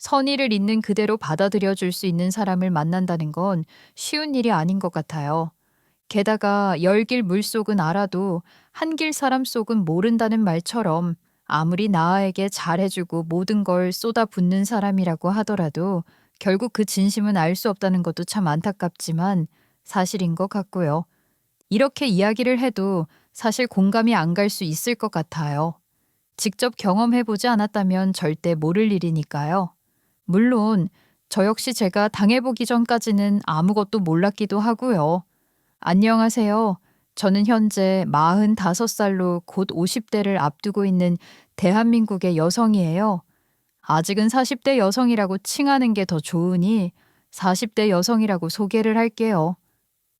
선의를 있는 그대로 받아들여 줄 수 있는 사람을 만난다는 건 쉬운 일이 아닌 것 같아요. 게다가 열길 물속은 알아도 한길 사람 속은 모른다는 말처럼 아무리 나아에게 잘해주고 모든 걸 쏟아붓는 사람이라고 하더라도 결국 그 진심은 알 수 없다는 것도 참 안타깝지만 사실인 것 같고요. 이렇게 이야기를 해도 사실 공감이 안 갈 수 있을 것 같아요. 직접 경험해보지 않았다면 절대 모를 일이니까요. 물론 저 역시 제가 당해보기 전까지는 아무것도 몰랐기도 하고요. 안녕하세요. 저는 현재 45살로 곧 50대를 앞두고 있는 대한민국의 여성이에요. 아직은 40대 여성이라고 칭하는 게 더 좋으니 40대 여성이라고 소개를 할게요.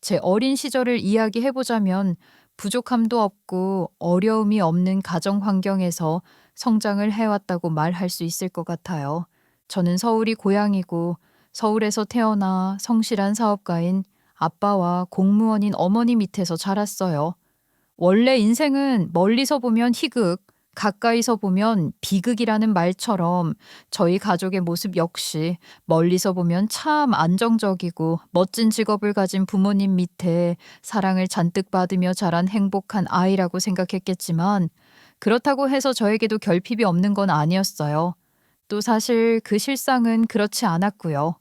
제 어린 시절을 이야기해보자면 부족함도 없고 어려움이 없는 가정 환경에서 성장을 해왔다고 말할 수 있을 것 같아요. 저는 서울이 고향이고 서울에서 태어나 성실한 사업가인 아빠와 공무원인 어머니 밑에서 자랐어요. 원래 인생은 멀리서 보면 희극, 가까이서 보면 비극이라는 말처럼 저희 가족의 모습 역시 멀리서 보면 참 안정적이고 멋진 직업을 가진 부모님 밑에 사랑을 잔뜩 받으며 자란 행복한 아이라고 생각했겠지만 그렇다고 해서 저에게도 결핍이 없는 건 아니었어요. 또 사실 그 실상은 그렇지 않았고요.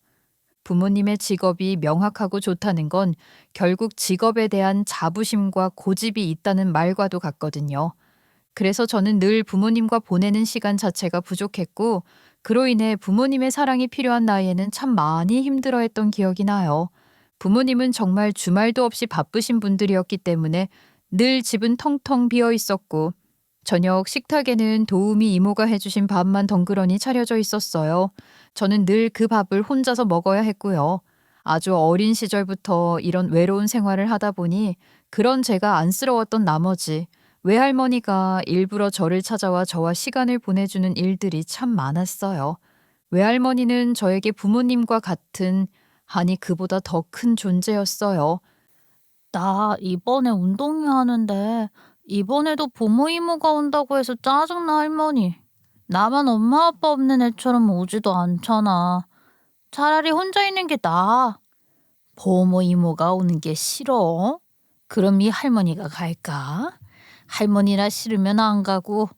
부모님의 직업이 명확하고 좋다는 건 결국 직업에 대한 자부심과 고집이 있다는 말과도 같거든요. 그래서 저는 늘 부모님과 보내는 시간 자체가 부족했고, 그로 인해 부모님의 사랑이 필요한 나이에는 참 많이 힘들어했던 기억이 나요. 부모님은 정말 주말도 없이 바쁘신 분들이었기 때문에 늘 집은 텅텅 비어 있었고, 저녁 식탁에는 도우미 이모가 해주신 밥만 덩그러니 차려져 있었어요. 저는 늘 그 밥을 혼자서 먹어야 했고요. 아주 어린 시절부터 이런 외로운 생활을 하다 보니 그런 제가 안쓰러웠던 나머지 외할머니가 일부러 저를 찾아와 저와 시간을 보내주는 일들이 참 많았어요. 외할머니는 저에게 부모님과 같은, 아니 그보다 더 큰 존재였어요. 나 이번에 운동회 하는데 이번에도 부모 이모가 온다고 해서 짜증나 할머니. 나만 엄마 아빠 없는 애처럼 오지도 않잖아. 차라리 혼자 있는 게 나아. 부모 이모가 오는 게 싫어? 그럼 이 할머니가 갈까? 할머니라 싫으면 안 가고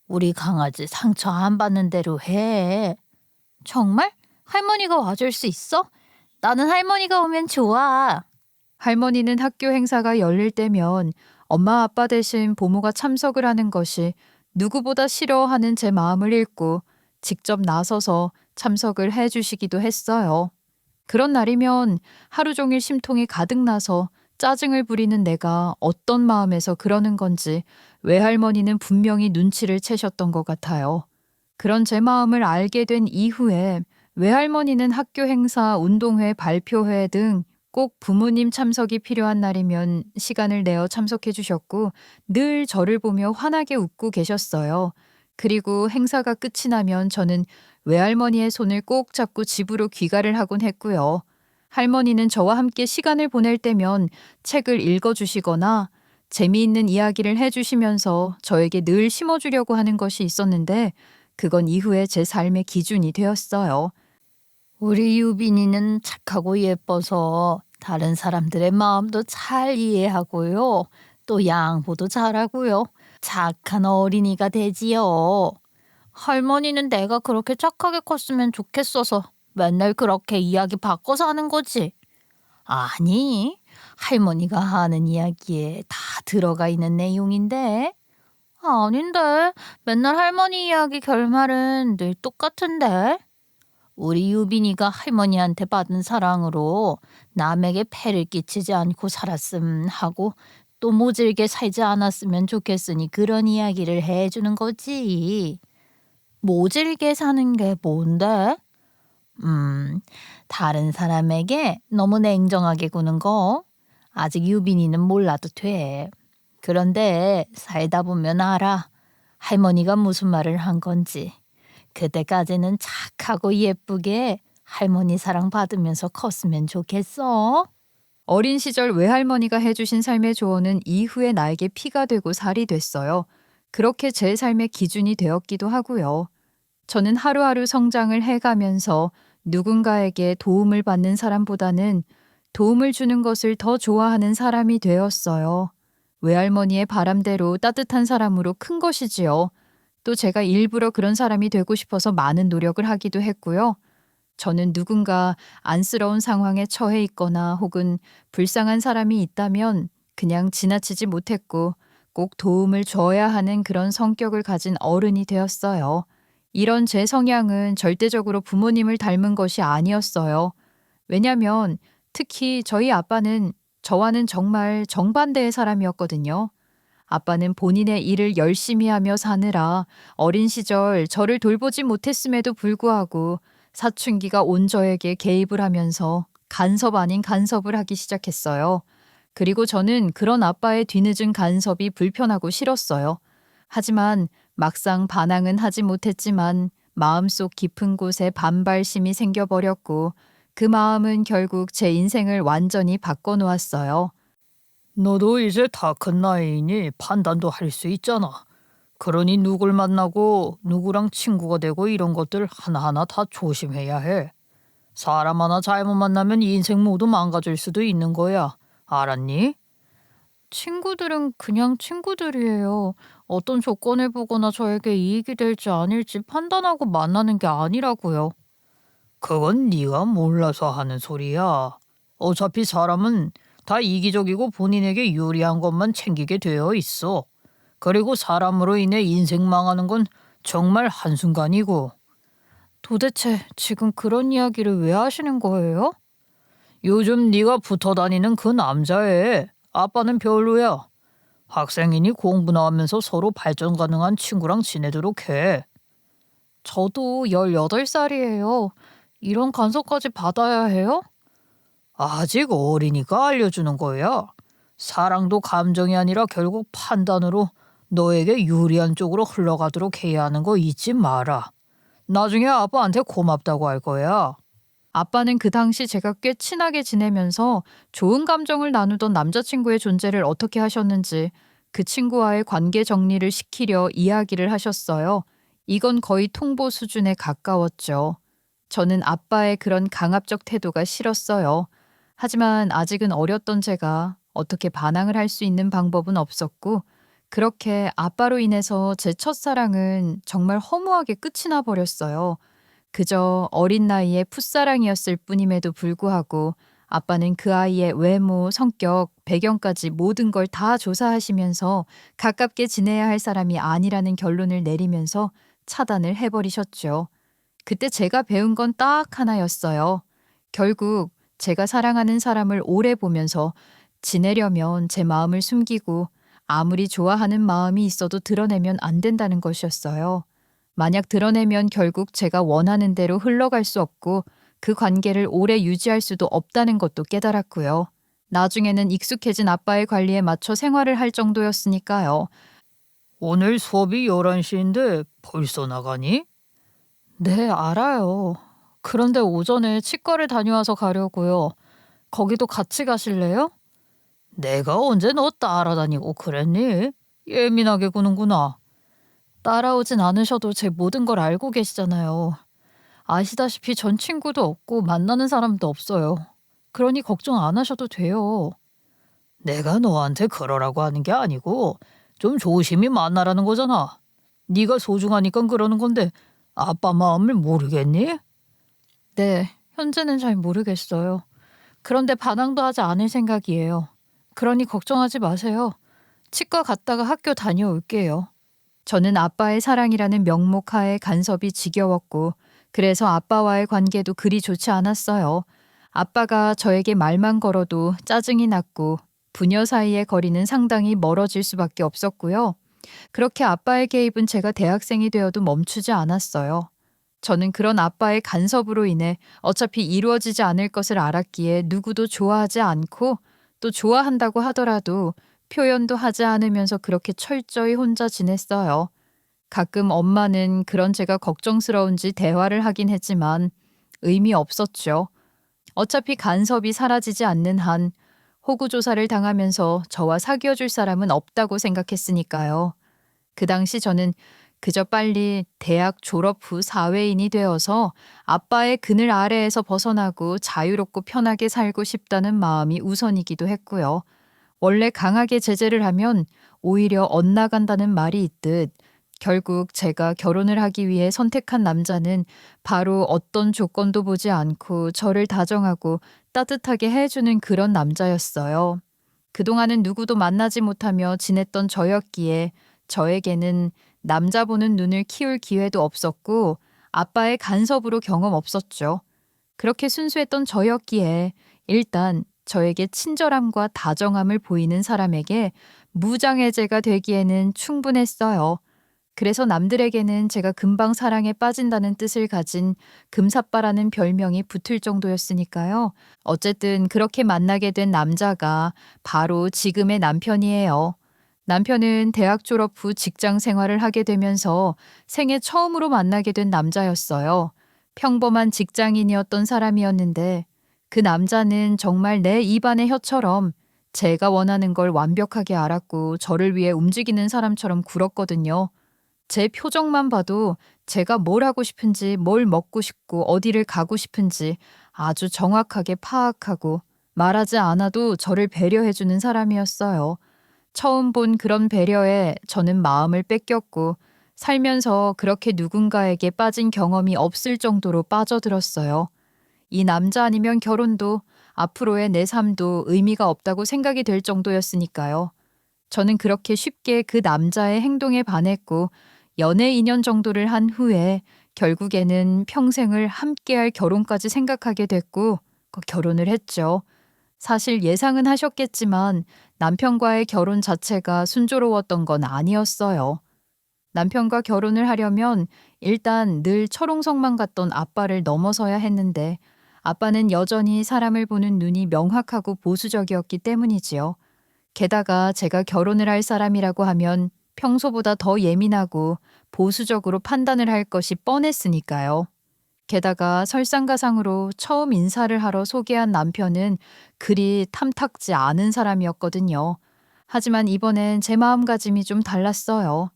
우리 강아지 상처 안 받는 대로 해. 정말? 할머니가 와줄 수 있어? 나는 할머니가 오면 좋아. 할머니는 학교 행사가 열릴 때면 엄마 아빠 대신 부모가 참석을 하는 것이 누구보다 싫어하는 제 마음을 읽고 직접 나서서 참석을 해 주시기도 했어요. 그런 날이면 하루 종일 심통이 가득 나서 짜증을 부리는 내가 어떤 마음에서 그러는 건지 외할머니는 분명히 눈치를 채셨던 것 같아요. 그런 제 마음을 알게 된 이후에 외할머니는 학교 행사, 운동회, 발표회 등 꼭 부모님 참석이 필요한 날이면 시간을 내어 참석해 주셨고 늘 저를 보며 환하게 웃고 계셨어요. 그리고 행사가 끝이 나면 저는 외할머니의 손을 꼭 잡고 집으로 귀가를 하곤 했고요. 할머니는 저와 함께 시간을 보낼 때면 책을 읽어주시거나 재미있는 이야기를 해주시면서 저에게 늘 심어주려고 하는 것이 있었는데 그건 이후에 제 삶의 기준이 되었어요. 우리 유빈이는 착하고 예뻐서 다른 사람들의 마음도 잘 이해하고요. 또 양보도 잘하고요. 착한 어린이가 되지요. 할머니는 내가 그렇게 착하게 컸으면 좋겠어서 맨날 그렇게 이야기 바꿔서 하는 거지. 아니, 할머니가 하는 이야기에 다 들어가 있는 내용인데. 아닌데, 맨날 할머니 이야기 결말은 늘 똑같은데. 우리 유빈이가 할머니한테 받은 사랑으로 남에게 폐를 끼치지 않고 살았음 하고 또 모질게 살지 않았으면 좋겠으니 그런 이야기를 해주는 거지. 모질게 사는 게 뭔데? 음, 다른 사람에게 너무 냉정하게 구는 거 아직 유빈이는 몰라도 돼. 그런데 살다 보면 알아. 할머니가 무슨 말을 한 건지. 그때까지는 착하고 예쁘게 할머니 사랑 받으면서 컸으면 좋겠어. 어린 시절 외할머니가 해주신 삶의 조언은 이후에 나에게 피가 되고 살이 됐어요. 그렇게 제 삶의 기준이 되었기도 하고요. 저는 하루하루 성장을 해가면서 누군가에게 도움을 받는 사람보다는 도움을 주는 것을 더 좋아하는 사람이 되었어요. 외할머니의 바람대로 따뜻한 사람으로 큰 것이지요. 또 제가 일부러 그런 사람이 되고 싶어서 많은 노력을 하기도 했고요. 저는 누군가 안쓰러운 상황에 처해 있거나 혹은 불쌍한 사람이 있다면 그냥 지나치지 못했고 꼭 도움을 줘야 하는 그런 성격을 가진 어른이 되었어요. 이런 제 성향은 절대적으로 부모님을 닮은 것이 아니었어요. 왜냐면 특히 저희 아빠는 저와는 정말 정반대의 사람이었거든요. 아빠는 본인의 일을 열심히 하며 사느라 어린 시절 저를 돌보지 못했음에도 불구하고 사춘기가 온 저에게 개입을 하면서 간섭 아닌 간섭을 하기 시작했어요. 그리고 저는 그런 아빠의 뒤늦은 간섭이 불편하고 싫었어요. 하지만 막상 반항은 하지 못했지만 마음속 깊은 곳에 반발심이 생겨버렸고 그 마음은 결국 제 인생을 완전히 바꿔놓았어요. 너도 이제 다 큰 나이니 판단도 할 수 있잖아. 그러니 누굴 만나고 누구랑 친구가 되고 이런 것들 하나하나 다 조심해야 해. 사람 하나 잘못 만나면 인생 모두 망가질 수도 있는 거야. 알았니? 친구들은 그냥 친구들이에요. 어떤 조건을 보거나 저에게 이익이 될지 아닐지 판단하고 만나는 게 아니라고요. 그건 네가 몰라서 하는 소리야. 어차피 사람은 다 이기적이고 본인에게 유리한 것만 챙기게 되어 있어. 그리고 사람으로 인해 인생 망하는 건 정말 한순간이고. 도대체 지금 그런 이야기를 왜 하시는 거예요? 요즘 네가 붙어 다니는 그 남자애 아빠는 별로야. 학생이니 공부나 하면서 서로 발전 가능한 친구랑 지내도록 해. 저도 18살이에요. 이런 간섭까지 받아야 해요? 아직 어리니까 알려주는 거야. 사랑도 감정이 아니라 결국 판단으로 너에게 유리한 쪽으로 흘러가도록 해야 하는 거 잊지 마라. 나중에 아빠한테 고맙다고 할 거야. 아빠는 그 당시 제가 꽤 친하게 지내면서 좋은 감정을 나누던 남자친구의 존재를 어떻게 하셨는지 그 친구와의 관계 정리를 시키려 이야기를 하셨어요. 이건 거의 통보 수준에 가까웠죠. 저는 아빠의 그런 강압적 태도가 싫었어요. 하지만 아직은 어렸던 제가 어떻게 반항을 할 수 있는 방법은 없었고, 그렇게 아빠로 인해서 제 첫사랑은 정말 허무하게 끝이 나 버렸어요. 그저 어린 나이에 풋사랑이었을 뿐임에도 불구하고 아빠는 그 아이의 외모, 성격, 배경까지 모든 걸 다 조사하시면서 가깝게 지내야 할 사람이 아니라는 결론을 내리면서 차단을 해버리셨죠. 그때 제가 배운 건 딱 하나였어요. 결국 제가 사랑하는 사람을 오래 보면서 지내려면 제 마음을 숨기고 아무리 좋아하는 마음이 있어도 드러내면 안 된다는 것이었어요. 만약 드러내면 결국 제가 원하는 대로 흘러갈 수 없고 그 관계를 오래 유지할 수도 없다는 것도 깨달았고요. 나중에는 익숙해진 아빠의 관리에 맞춰 생활을 할 정도였으니까요. 오늘 수업이 11시인데 벌써 나가니? 네, 알아요. 그런데 오전에 치과를 다녀와서 가려고요. 거기도 같이 가실래요? 내가 언제 너 따라다니고 그랬니? 예민하게 구는구나. 따라오진 않으셔도 제 모든 걸 알고 계시잖아요. 아시다시피 전 친구도 없고 만나는 사람도 없어요. 그러니 걱정 안 하셔도 돼요. 내가 너한테 그러라고 하는 게 아니고 좀 조심히 만나라는 거잖아. 네가 소중하니까 그러는 건데 아빠 마음을 모르겠니? 네, 현재는 잘 모르겠어요. 그런데 반항도 하지 않을 생각이에요. 그러니 걱정하지 마세요. 치과 갔다가 학교 다녀올게요. 저는 아빠의 사랑이라는 명목하에 간섭이 지겨웠고 그래서 아빠와의 관계도 그리 좋지 않았어요. 아빠가 저에게 말만 걸어도 짜증이 났고 부녀 사이의 거리는 상당히 멀어질 수밖에 없었고요. 그렇게 아빠의 개입은 제가 대학생이 되어도 멈추지 않았어요. 저는 그런 아빠의 간섭으로 인해 어차피 이루어지지 않을 것을 알았기에 누구도 좋아하지 않고 또 좋아한다고 하더라도 표현도 하지 않으면서 그렇게 철저히 혼자 지냈어요. 가끔 엄마는 그런 제가 걱정스러운지 대화를 하긴 했지만 의미 없었죠. 어차피 간섭이 사라지지 않는 한 호구조사를 당하면서 저와 사귀어줄 사람은 없다고 생각했으니까요. 그 당시 저는 그저 빨리 대학 졸업 후 사회인이 되어서 아빠의 그늘 아래에서 벗어나고 자유롭고 편하게 살고 싶다는 마음이 우선이기도 했고요. 원래 강하게 제재를 하면 오히려 엇나간다는 말이 있듯 결국 제가 결혼을 하기 위해 선택한 남자는 바로 어떤 조건도 보지 않고 저를 다정하고 따뜻하게 해주는 그런 남자였어요. 그동안은 누구도 만나지 못하며 지냈던 저였기에 저에게는 남자 보는 눈을 키울 기회도 없었고 아빠의 간섭으로 경험 없었죠. 그렇게 순수했던 저였기에 일단 저에게 친절함과 다정함을 보이는 사람에게 무장해제가 되기에는 충분했어요. 그래서 남들에게는 제가 금방 사랑에 빠진다는 뜻을 가진 금사빠라는 별명이 붙을 정도였으니까요. 어쨌든 그렇게 만나게 된 남자가 바로 지금의 남편이에요. 남편은 대학 졸업 후 직장 생활을 하게 되면서 생애 처음으로 만나게 된 남자였어요. 평범한 직장인이었던 사람이었는데 그 남자는 정말 내 입안의 혀처럼 제가 원하는 걸 완벽하게 알았고 저를 위해 움직이는 사람처럼 굴었거든요. 제 표정만 봐도 제가 뭘 하고 싶은지, 뭘 먹고 싶고, 어디를 가고 싶은지 아주 정확하게 파악하고 말하지 않아도 저를 배려해주는 사람이었어요. 처음 본 그런 배려에 저는 마음을 뺏겼고 살면서 그렇게 누군가에게 빠진 경험이 없을 정도로 빠져들었어요. 이 남자 아니면 결혼도 앞으로의 내 삶도 의미가 없다고 생각이 될 정도였으니까요. 저는 그렇게 쉽게 그 남자의 행동에 반했고 연애 2년 정도를 한 후에 결국에는 평생을 함께할 결혼까지 생각하게 됐고 결혼을 했죠. 사실 예상은 하셨겠지만 남편과의 결혼 자체가 순조로웠던 건 아니었어요. 남편과 결혼을 하려면 일단 늘 철옹성만 갔던 아빠를 넘어서야 했는데 아빠는 여전히 사람을 보는 눈이 명확하고 보수적이었기 때문이지요. 게다가 제가 결혼을 할 사람이라고 하면 평소보다 더 예민하고 보수적으로 판단을 할 것이 뻔했으니까요. 게다가 설상가상으로 처음 인사를 하러 소개한 남편은 그리 탐탁지 않은 사람이었거든요. 하지만 이번엔 제 마음가짐이 좀 달랐어요.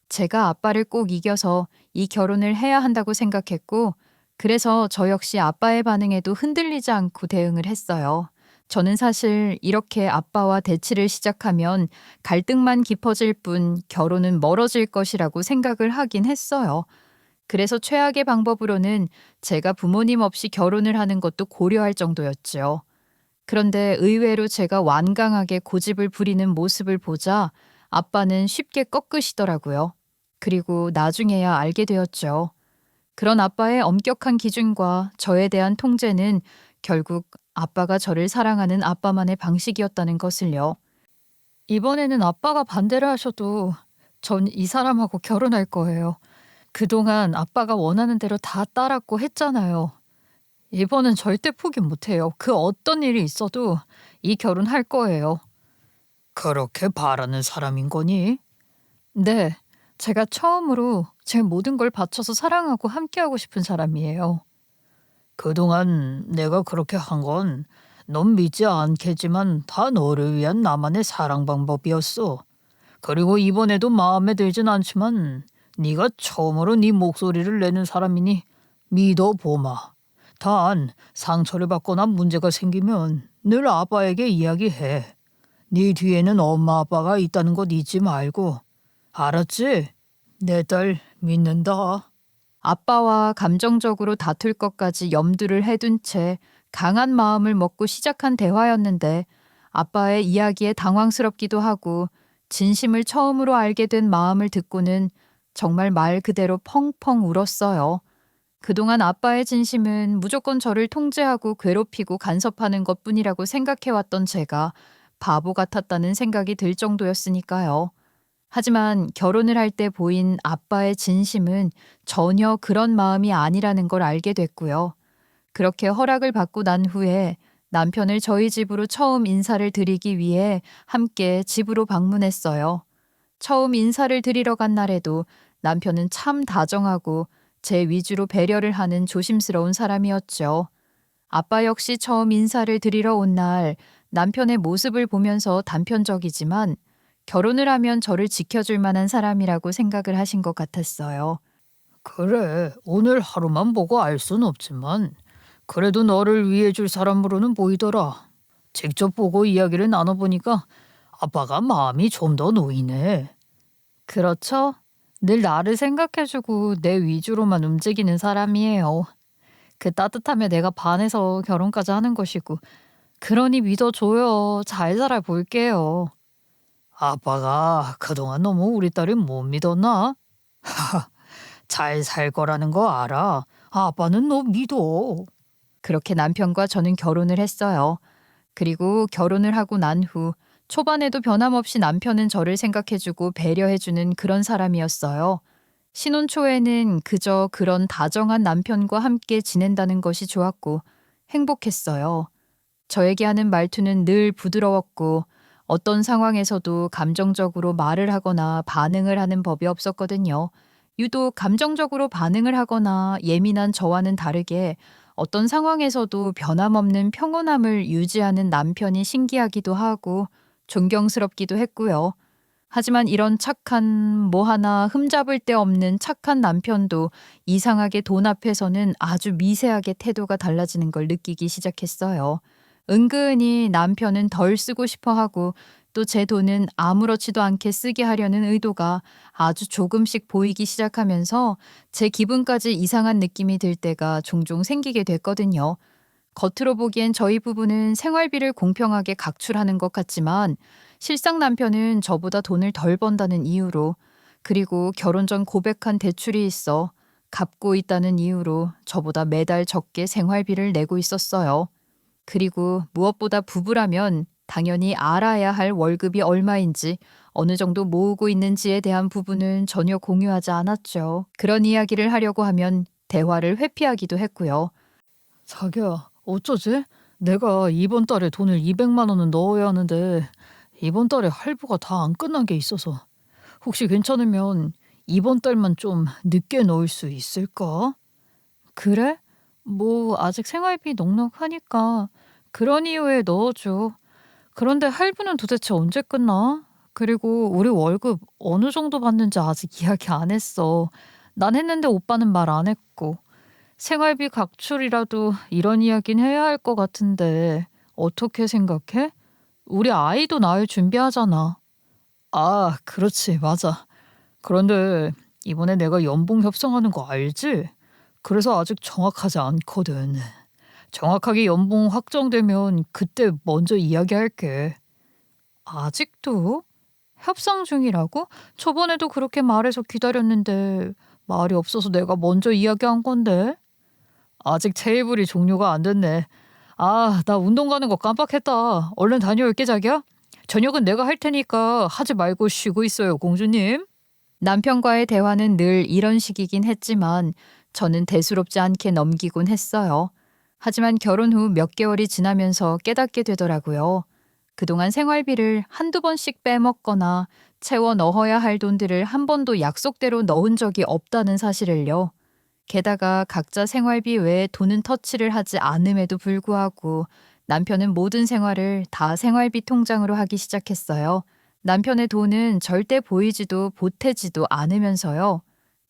제가 아빠를 꼭 이겨서 이 결혼을 해야 한다고 생각했고, 그래서 저 역시 아빠의 반응에도 흔들리지 않고 대응을 했어요. 저는 사실 이렇게 아빠와 대치를 시작하면 갈등만 깊어질 뿐 결혼은 멀어질 것이라고 생각을 하긴 했어요. 그래서 최악의 방법으로는 제가 부모님 없이 결혼을 하는 것도 고려할 정도였죠. 그런데 의외로 제가 완강하게 고집을 부리는 모습을 보자 아빠는 쉽게 꺾으시더라고요. 그리고 나중에야 알게 되었죠. 그런 아빠의 엄격한 기준과 저에 대한 통제는 결국 아빠가 저를 사랑하는 아빠만의 방식이었다는 것을요. 이번에는 아빠가 반대를 하셔도 전 이 사람하고 결혼할 거예요. 그동안 아빠가 원하는 대로 다 따랐고 했잖아요. 이번엔 절대 포기 못해요. 그 어떤 일이 있어도 이 결혼 할 거예요. 그렇게 바라는 사람인 거니? 네, 제가 처음으로 제 모든 걸 바쳐서 사랑하고 함께하고 싶은 사람이에요. 그동안 내가 그렇게 한 건 넌 믿지 않겠지만 다 너를 위한 나만의 사랑 방법이었어. 그리고 이번에도 마음에 들진 않지만 네가 처음으로 네 목소리를 내는 사람이니 믿어보마. 단 상처를 받거나 문제가 생기면 늘 아빠에게 이야기해. 네 뒤에는 엄마 아빠가 있다는 것 잊지 말고. 알았지? 내 딸 믿는다. 아빠와 감정적으로 다툴 것까지 염두를 해둔 채 강한 마음을 먹고 시작한 대화였는데 아빠의 이야기에 당황스럽기도 하고 진심을 처음으로 알게 된 마음을 듣고는 정말 말 그대로 펑펑 울었어요. 그동안 아빠의 진심은 무조건 저를 통제하고 괴롭히고 간섭하는 것뿐이라고 생각해왔던 제가 바보 같았다는 생각이 들 정도였으니까요. 하지만 결혼을 할 때 보인 아빠의 진심은 전혀 그런 마음이 아니라는 걸 알게 됐고요. 그렇게 허락을 받고 난 후에 남편을 저희 집으로 처음 인사를 드리기 위해 함께 집으로 방문했어요. 처음 인사를 드리러 간 날에도 남편은 참 다정하고 제 위주로 배려를 하는 조심스러운 사람이었죠. 아빠 역시 처음 인사를 드리러 온 날 남편의 모습을 보면서 단편적이지만 결혼을 하면 저를 지켜줄 만한 사람이라고 생각을 하신 것 같았어요. 그래, 오늘 하루만 보고 알 순 없지만 그래도 너를 위해 줄 사람으로는 보이더라. 직접 보고 이야기를 나눠보니까 아빠가 마음이 좀 더 놓이네. 그렇죠? 늘 나를 생각해주고 내 위주로만 움직이는 사람이에요. 그 따뜻함에 내가 반해서 결혼까지 하는 것이고, 그러니 믿어줘요. 잘 살아볼게요. 아빠가 그동안 너무 우리 딸을 못 믿었나? 잘 살 거라는 거 알아. 아빠는 너 믿어. 그렇게 남편과 저는 결혼을 했어요. 그리고 결혼을 하고 난 후 초반에도 변함없이 남편은 저를 생각해주고 배려해주는 그런 사람이었어요. 신혼 초에는 그저 그런 다정한 남편과 함께 지낸다는 것이 좋았고 행복했어요. 저에게 하는 말투는 늘 부드러웠고 어떤 상황에서도 감정적으로 말을 하거나 반응을 하는 법이 없었거든요. 유독 감정적으로 반응을 하거나 예민한 저와는 다르게 어떤 상황에서도 변함없는 평온함을 유지하는 남편이 신기하기도 하고 존경스럽기도 했고요. 하지만 이런 착한 뭐 하나 흠잡을 데 없는 착한 남편도 이상하게 돈 앞에서는 아주 미세하게 태도가 달라지는 걸 느끼기 시작했어요. 은근히 남편은 덜 쓰고 싶어 하고 또 제 돈은 아무렇지도 않게 쓰게 하려는 의도가 아주 조금씩 보이기 시작하면서 제 기분까지 이상한 느낌이 들 때가 종종 생기게 됐거든요. 겉으로 보기엔 저희 부부는 생활비를 공평하게 각출하는 것 같지만 실상 남편은 저보다 돈을 덜 번다는 이유로 그리고 결혼 전 고백한 대출이 있어 갚고 있다는 이유로 저보다 매달 적게 생활비를 내고 있었어요. 그리고 무엇보다 부부라면 당연히 알아야 할 월급이 얼마인지 어느 정도 모으고 있는지에 대한 부분은 전혀 공유하지 않았죠. 그런 이야기를 하려고 하면 대화를 회피하기도 했고요. 자기야, 어쩌지? 내가 이번 달에 돈을 200만 원은 넣어야 하는데 이번 달에 할부가 다 안 끝난 게 있어서 혹시 괜찮으면 이번 달만 좀 늦게 넣을 수 있을까? 그래? 뭐 아직 생활비 넉넉하니까 그런 이유에 넣어줘. 그런데 할부는 도대체 언제 끝나? 그리고 우리 월급 어느 정도 받는지 아직 이야기 안 했어. 난 했는데 오빠는 말 안 했고. 생활비 각출이라도 이런 이야기는 해야 할 것 같은데 어떻게 생각해? 우리 아이도 낳을 준비하잖아. 아, 그렇지, 맞아. 그런데 이번에 내가 연봉 협상하는 거 알지? 그래서 아직 정확하지 않거든. 정확하게 연봉 확정되면 그때 먼저 이야기할게. 아직도? 협상 중이라고? 저번에도 그렇게 말해서 기다렸는데 말이 없어서 내가 먼저 이야기한 건데. 아직 테이블이 종료가 안 됐네. 아, 나 운동 가는 거 깜빡했다. 얼른 다녀올게, 자기야. 저녁은 내가 할 테니까 하지 말고 쉬고 있어요, 공주님. 남편과의 대화는 늘 이런 식이긴 했지만 저는 대수롭지 않게 넘기곤 했어요. 하지만 결혼 후 몇 개월이 지나면서 깨닫게 되더라고요. 그동안 생활비를 한두 번씩 빼먹거나 채워 넣어야 할 돈들을 한 번도 약속대로 넣은 적이 없다는 사실을요. 게다가 각자 생활비 외에 돈은 터치를 하지 않음에도 불구하고 남편은 모든 생활을 다 생활비 통장으로 하기 시작했어요. 남편의 돈은 절대 보이지도 보태지도 않으면서요.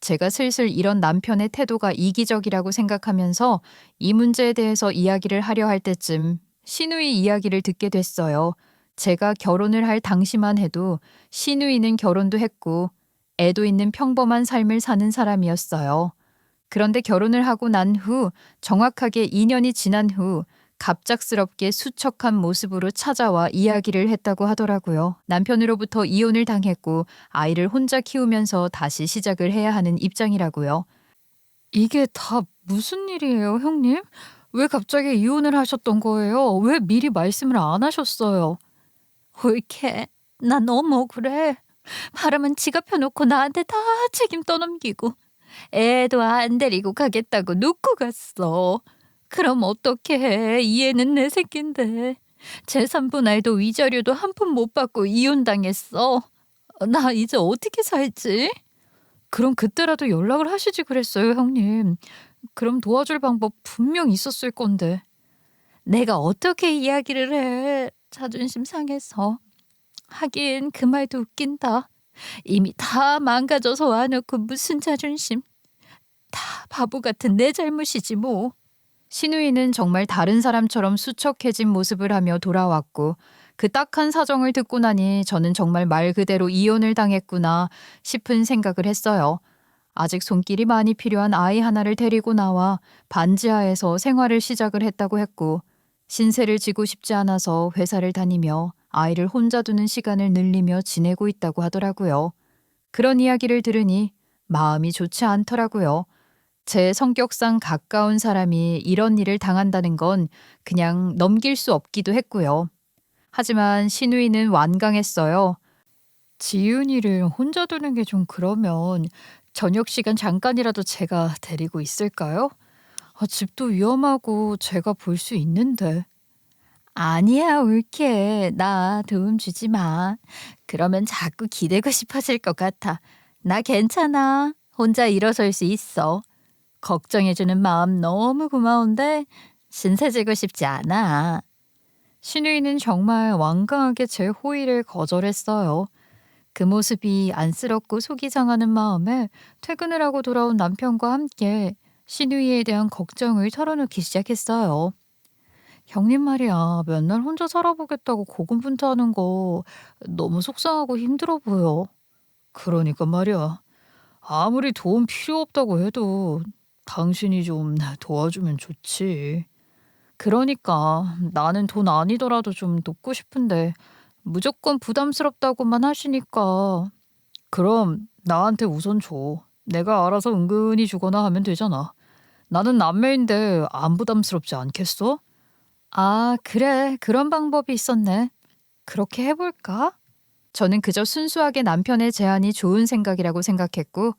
제가 슬슬 이런 남편의 태도가 이기적이라고 생각하면서 이 문제에 대해서 이야기를 하려 할 때쯤 시누이 이야기를 듣게 됐어요. 제가 결혼을 할 당시만 해도 시누이는 결혼도 했고 애도 있는 평범한 삶을 사는 사람이었어요. 그런데 결혼을 하고 난 후 정확하게 2년이 지난 후 갑작스럽게 수척한 모습으로 찾아와 이야기를 했다고 하더라고요. 남편으로부터 이혼을 당했고 아이를 혼자 키우면서 다시 시작을 해야 하는 입장이라고요. 이게 다 무슨 일이에요, 형님? 왜 갑자기 이혼을 하셨던 거예요? 왜 미리 말씀을 안 하셨어요? 옳게. 나 너무 억울해. 바람은 지가 펴놓고 나한테 다 책임 떠넘기고 애도 안 데리고 가겠다고 놓고 갔어. 그럼 어떡해. 이 애는 내 새끼인데. 재산 분할도 위자료도 한 푼 못 받고 이혼당했어. 나 이제 어떻게 살지? 그럼 그때라도 연락을 하시지 그랬어요, 형님. 그럼 도와줄 방법 분명 있었을 건데. 내가 어떻게 이야기를 해. 자존심 상해서. 하긴 그 말도 웃긴다. 이미 다 망가져서 와놓고 무슨 자존심. 다 바보 같은 내 잘못이지 뭐. 신우이는 정말 다른 사람처럼 수척해진 모습을 하며 돌아왔고 그 딱한 사정을 듣고 나니 저는 정말 말 그대로 이혼을 당했구나 싶은 생각을 했어요. 아직 손길이 많이 필요한 아이 하나를 데리고 나와 반지하에서 생활을 시작을 했다고 했고 신세를 지고 싶지 않아서 회사를 다니며 아이를 혼자 두는 시간을 늘리며 지내고 있다고 하더라고요. 그런 이야기를 들으니 마음이 좋지 않더라고요. 제 성격상 가까운 사람이 이런 일을 당한다는 건 그냥 넘길 수 없기도 했고요. 하지만 신우이는 완강했어요. 지윤이를 혼자 두는 게 좀 그러면 저녁 시간 잠깐이라도 제가 데리고 있을까요? 집도 위험하고 제가 볼 수 있는데. 아니야, 옳게. 나 도움 주지 마. 그러면 자꾸 기대고 싶어질 것 같아. 나 괜찮아. 혼자 일어설 수 있어. 걱정해주는 마음 너무 고마운데 신세지고 싶지 않아. 신우이는 정말 완강하게 제 호의를 거절했어요. 그 모습이 안쓰럽고 속이 상하는 마음에 퇴근을 하고 돌아온 남편과 함께 신우이에 대한 걱정을 털어놓기 시작했어요. 형님 말이야, 맨날 혼자 살아보겠다고 고군분투하는 거 너무 속상하고 힘들어 보여. 그러니까 말이야. 아무리 도움 필요 없다고 해도 당신이 좀 도와주면 좋지. 그러니까 나는 돈 아니더라도 좀 돕고 싶은데 무조건 부담스럽다고만 하시니까. 그럼 나한테 우선 줘. 내가 알아서 은근히 주거나 하면 되잖아. 나는 남매인데 안 부담스럽지 않겠어? 아, 그래. 그런 방법이 있었네. 그렇게 해볼까? 저는 그저 순수하게 남편의 제안이 좋은 생각이라고 생각했고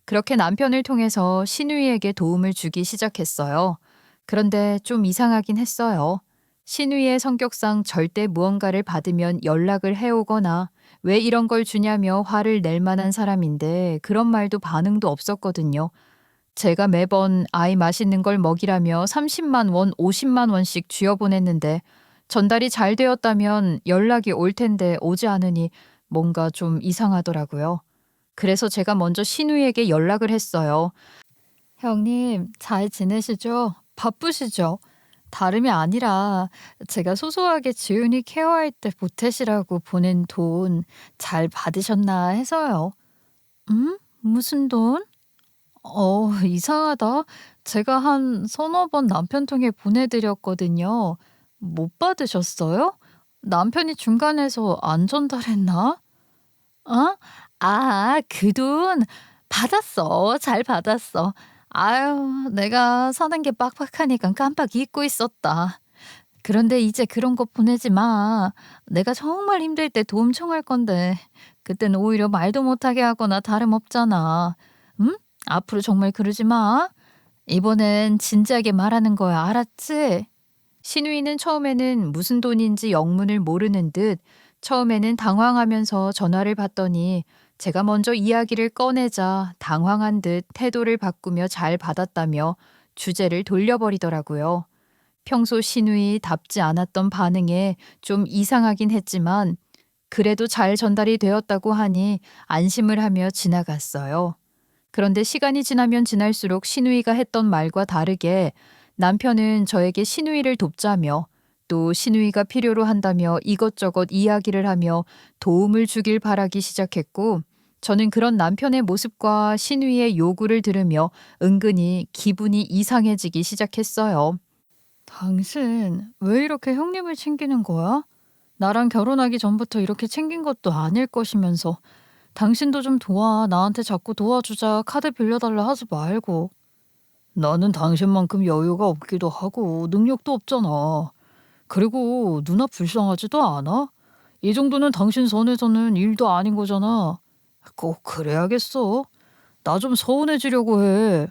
그렇게 남편을 통해서 신우이에게 도움을 주기 시작했어요. 그런데 좀 이상하긴 했어요. 신우이의 성격상 절대 무언가를 받으면 연락을 해오거나 왜 이런 걸 주냐며 화를 낼 만한 사람인데 그런 말도 반응도 없었거든요. 제가 매번 아이 맛있는 걸 먹이라며 30만 원, 50만 원씩 쥐어보냈는데 전달이 잘 되었다면 연락이 올 텐데 오지 않으니 뭔가 좀 이상하더라고요. 그래서 제가 먼저 신우이에게 연락을 했어요. 형님, 잘 지내시죠? 바쁘시죠? 다름이 아니라 제가 소소하게 지훈이 케어할 때 보태시라고 보낸 돈 잘 받으셨나 해서요. 무슨 돈? 이상하다. 제가 한 서너 번 남편 통해 보내드렸거든요. 못 받으셨어요? 남편이 중간에서 안 전달했나? 어? 아, 그 돈 받았어. 잘 받았어. 아유, 내가 사는 게 빡빡하니까 깜빡 잊고 있었다. 그런데 이제 그런 거 보내지 마. 내가 정말 힘들 때 도움 청할 건데 그땐 오히려 말도 못하게 하거나 다름없잖아. 응? 앞으로 정말 그러지 마. 이번엔 진지하게 말하는 거야. 알았지? 신우이는 처음에는 무슨 돈인지 영문을 모르는 듯 처음에는 당황하면서 전화를 받더니 제가 먼저 이야기를 꺼내자 당황한 듯 태도를 바꾸며 잘 받았다며 주제를 돌려버리더라고요. 평소 신우이답지 않았던 반응에 좀 이상하긴 했지만 그래도 잘 전달이 되었다고 하니 안심을 하며 지나갔어요. 그런데 시간이 지나면 지날수록 신우이가 했던 말과 다르게 남편은 저에게 신우이를 돕자며 또 신우이가 필요로 한다며 이것저것 이야기를 하며 도움을 주길 바라기 시작했고 저는 그런 남편의 모습과 신우이의 요구를 들으며 은근히 기분이 이상해지기 시작했어요. 당신 왜 이렇게 형님을 챙기는 거야? 나랑 결혼하기 전부터 이렇게 챙긴 것도 아닐 것이면서 당신도 좀 도와. 나한테 자꾸 도와주자 카드 빌려달라 하지 말고. 나는 당신만큼 여유가 없기도 하고 능력도 없잖아. 그리고 누나 불쌍하지도 않아? 이 정도는 당신 선에서는 일도 아닌 거잖아. 꼭 그래야겠어? 나 좀 서운해지려고 해.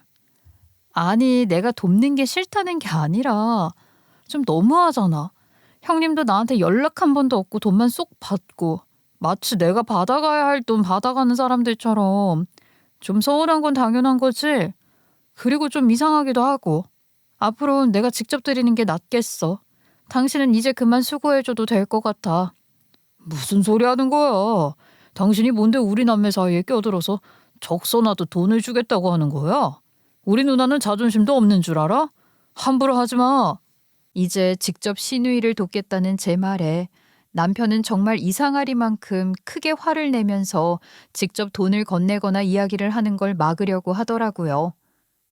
아니, 내가 돕는 게 싫다는 게 아니라 좀 너무하잖아. 형님도 나한테 연락 한 번도 없고 돈만 쏙 받고 마치 내가 받아가야 할 돈 받아가는 사람들처럼 좀 서운한 건 당연한 거지. 그리고 좀 이상하기도 하고. 앞으로는 내가 직접 드리는 게 낫겠어. 당신은 이제 그만 수고해줘도 될 것 같아. 무슨 소리 하는 거야? 당신이 뭔데 우리 남매 사이에 껴들어서 적서나도 돈을 주겠다고 하는 거야? 우리 누나는 자존심도 없는 줄 알아? 함부로 하지 마. 이제 직접 시누이를 돕겠다는 제 말에 남편은 정말 이상하리만큼 크게 화를 내면서 직접 돈을 건네거나 이야기를 하는 걸 막으려고 하더라고요.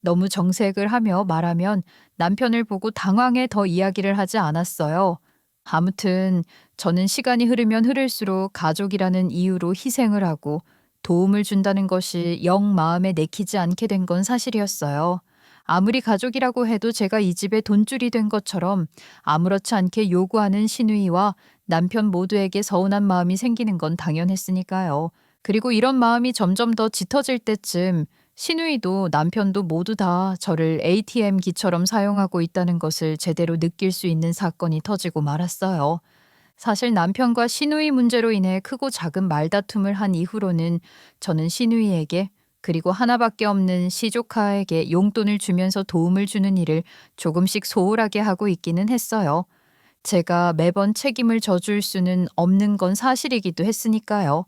너무 정색을 하며 말하면 남편을 보고 당황해 더 이야기를 하지 않았어요. 아무튼 저는 시간이 흐르면 흐를수록 가족이라는 이유로 희생을 하고 도움을 준다는 것이 영 마음에 내키지 않게 된 건 사실이었어요. 아무리 가족이라고 해도 제가 이 집의 돈줄이 된 것처럼 아무렇지 않게 요구하는 시누이와 남편 모두에게 서운한 마음이 생기는 건 당연했으니까요. 그리고 이런 마음이 점점 더 짙어질 때쯤 시누이도 남편도 모두 다 저를 ATM기처럼 사용하고 있다는 것을 제대로 느낄 수 있는 사건이 터지고 말았어요. 사실 남편과 시누이 문제로 인해 크고 작은 말다툼을 한 이후로는 저는 시누이에게 그리고 하나밖에 없는 시조카에게 용돈을 주면서 도움을 주는 일을 조금씩 소홀하게 하고 있기는 했어요. 제가 매번 책임을 져줄 수는 없는 건 사실이기도 했으니까요.